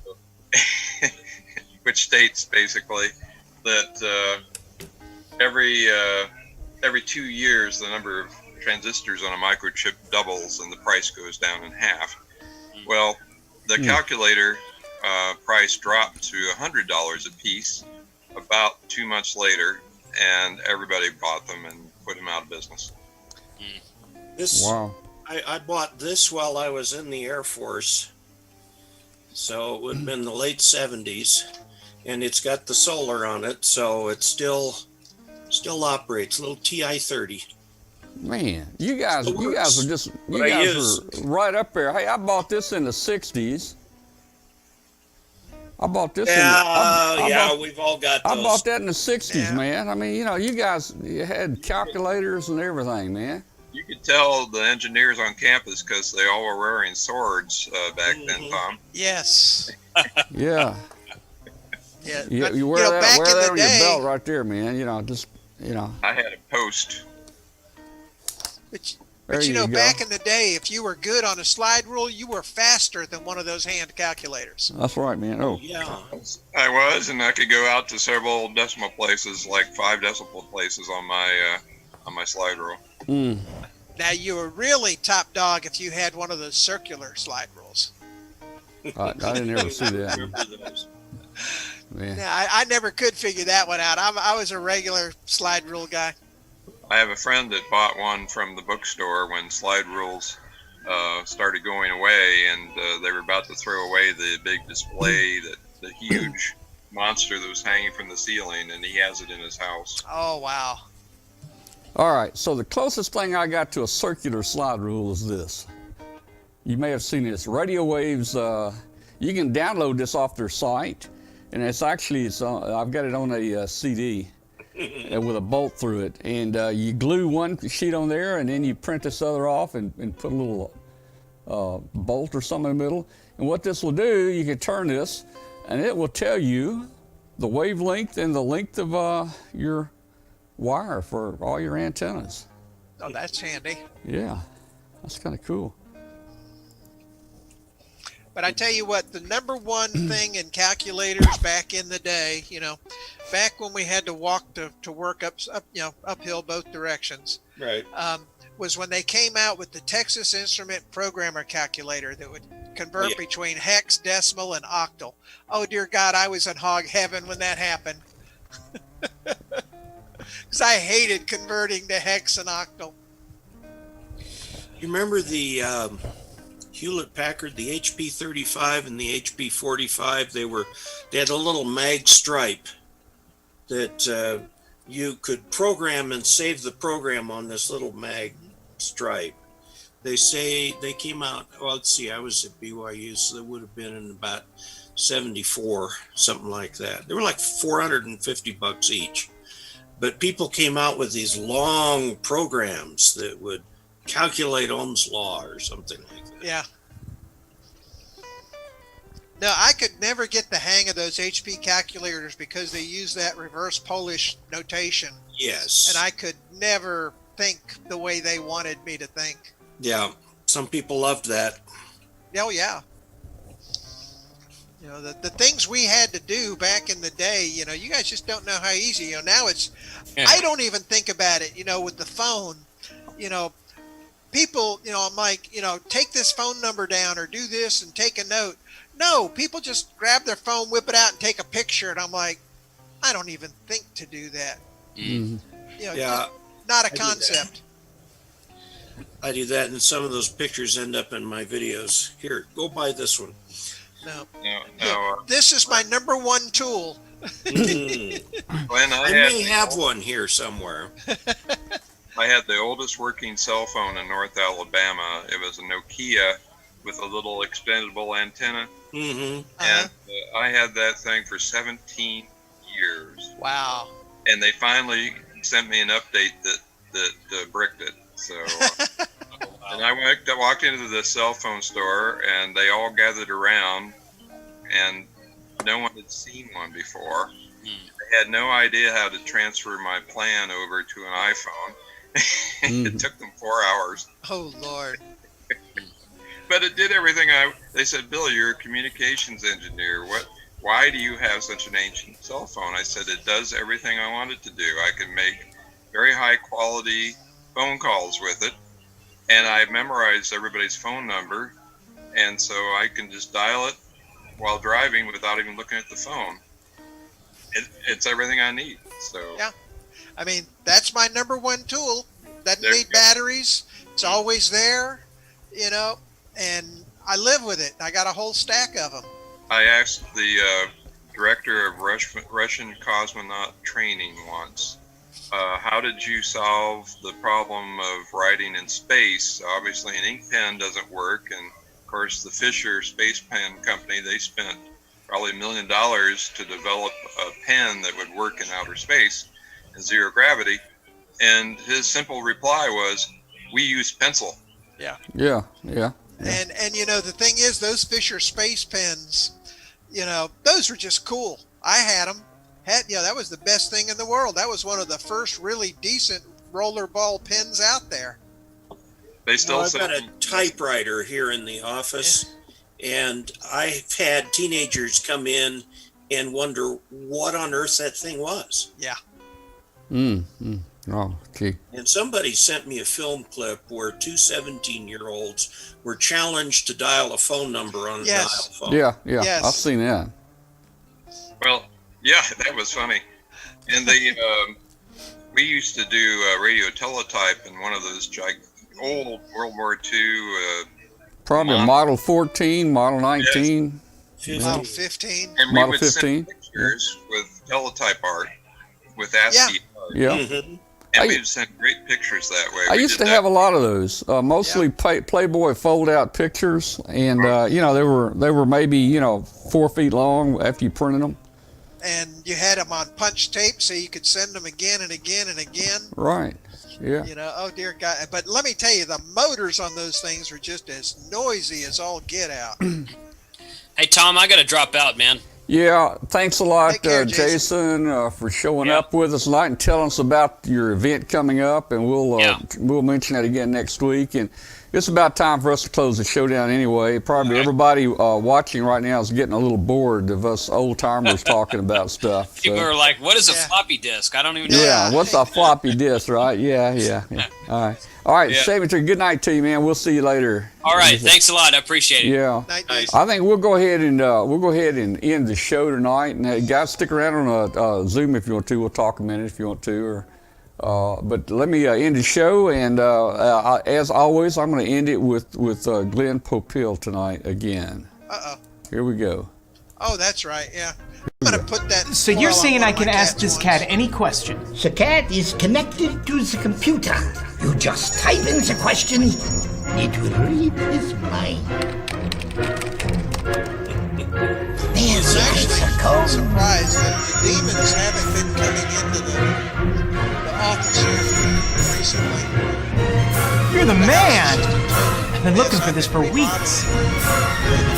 which states basically that every 2 years the number of transistors on a microchip doubles and the price goes down in half. Well, the calculator price dropped to $100 a piece about 2 months later, and everybody bought them and put them out of business. Wow. I bought this while I was in the Air Force, so it would have been the late 70s, and it's got the solar on it, so it still operates. A little TI-30. Man, you guys are right up there. Hey, I bought this in the '60s. I bought this. We've all got those. I bought that in the '60s, man. I mean, you had calculators and everything, man. You could tell the engineers on campus because they all were wearing swords back then, Tom. Yes. Yeah. Yeah. You wear that on your day, belt right there, man. I had a post. But There you go. back in the day, if you were good on a slide rule, you were faster than one of those hand calculators. That's right, man. Oh, Yeah. I was, and I could go out to several decimal places, like 5 decimal places on my slide rule. Now, you were really top dog if you had one of those circular slide rules. I didn't ever see that. Remember those. Man. Yeah, I never could figure that one out. I was a regular slide rule guy. I have a friend that bought one from the bookstore when slide rules started going away, and they were about to throw away the big display, the huge monster that was hanging from the ceiling, and he has it in his house. Oh, wow. All right, so the closest thing I got to a circular slide rule is this. You may have seen this. Radio Waves, you can download this off their site, and it's actually, I've got it on a CD with a bolt through it, and you glue one sheet on there, and then you print this other off and put a little bolt or something in the middle. And what this will do, you can turn this, and it will tell you the wavelength and the length of your wire for all your antennas. Oh, that's handy. Yeah, that's kind of cool. But I tell you what, the number one thing in calculators back in the day, back when we had to walk to work uphill both directions, Right. was when they came out with the Texas Instrument Programmer calculator that would convert between hex, decimal, and octal. Oh, dear God, I was in hog heaven when that happened. Because I hated converting to hex and octal. You remember the Hewlett-Packard, the HP 35 and the HP 45? They had a little mag stripe that you could program and save the program on this little mag stripe. They say they came out, well, let's see, I was at BYU, so that would have been in about 74, something like that. They were like $450 each. But people came out with these long programs that would calculate Ohm's law or something like that. Yeah. No, I could never get the hang of those HP calculators because they use that reverse Polish notation. Yes. And I could never think the way they wanted me to think. Yeah. Some people loved that. Oh, yeah. The things we had to do back in the day, you guys just don't know how easy, now it's, I don't even think about it, with the phone, people, I'm like, take this phone number down or do this and take a note. No, people just grab their phone, whip it out and take a picture. And I'm like, I don't even think to do that. Mm-hmm. Yeah. Not a concept. I do that, and some of those pictures end up in my videos. Here, go buy this one. No. No, This is my number one tool. Glenn, I may have one here somewhere. I had the oldest working cell phone in North Alabama. It was a Nokia with a little expendable antenna. Mm-hmm. And I had that thing for 17 years. Wow. And they finally sent me an update that bricked it. So, and I walked into the cell phone store, and they all gathered around, and no one had seen one before. They had no idea how to transfer my plan over to an iPhone. It took them 4 hours. Oh, Lord. But it did everything. They said, Bill, you're a communications engineer. Why do you have such an ancient cell phone? I said, it does everything I want it to do. I can make very high quality phone calls with it, and I memorized everybody's phone number, and so I can just dial it while driving without even looking at the phone. It's everything I need. So yeah, I mean, that's my number one tool. Doesn't There you need go. batteries. It's always there, and I live with it. I got a whole stack of them. I asked the director of Russian cosmonaut training once, how did you solve the problem of writing in space? Obviously, an ink pen doesn't work, and of course, the Fisher Space Pen Company, they spent probably $1 million to develop a pen that would work in outer space in zero gravity. And his simple reply was, we use pencil. Yeah. And the thing is, those Fisher Space Pens, those were just cool. I had them. That was the best thing in the world. That was one of the first really decent rollerball pens out there. They still I've sell got a typewriter here in the office, and I've had teenagers come in and wonder what on earth that thing was. Yeah. Oh, gee. And somebody sent me a film clip where two 17-year-olds were challenged to dial a phone number on a dial phone. Yeah, Yes. I've seen that. Well, yeah, that was funny. And we used to do radio teletype in one of those old World War II. Probably a Model 14, Model 19. Model 15. And we Model would 15. send pictures with teletype art, with ASCII art. Yeah. Mhm. And we would send great pictures that way. I We used did to that. have a lot of those, mostly Playboy fold-out pictures, and you know, they were maybe 4 feet long after you printed them. And you had them on punch tape so you could send them again and again and again. Right. Yeah. Oh dear God. But let me tell you, the motors on those things were just as noisy as all get out. Hey, Tom, I got to drop out, man. Yeah. Thanks a lot, Take care, Jason, for showing Yeah. up with us tonight and telling us about your event coming up, and we'll mention that again next week. And it's about time for us to close the show down anyway. Probably everybody watching right now is getting a little bored of us old timers talking about stuff. People so. are like, what is a Yeah. floppy disk? I don't even know. Yeah, what's a floppy disk, right? Yeah. All right, Yeah. Savitor, good night to you, man. We'll see you later. All right. Thanks a lot. I appreciate it. Yeah. Night, Nice. I think we'll go ahead and end the show tonight. And guys, stick around on Zoom if you want to. We'll talk a minute if you want to. But let me end the show, and as always, I'm going to end it with Glen Popiel tonight again. Uh-oh. Here we go. Oh, that's right. Yeah. I'm going to put that. So you're on saying one I of can my ask cats this once. cat any question? The cat is connected to the computer. You just type in the question, it will read his mind. There's It's the actually answer code. surprised that the demons haven't been coming into the office here recently. You're the man! I've been looking Yes, for this for been weeks. remodeling.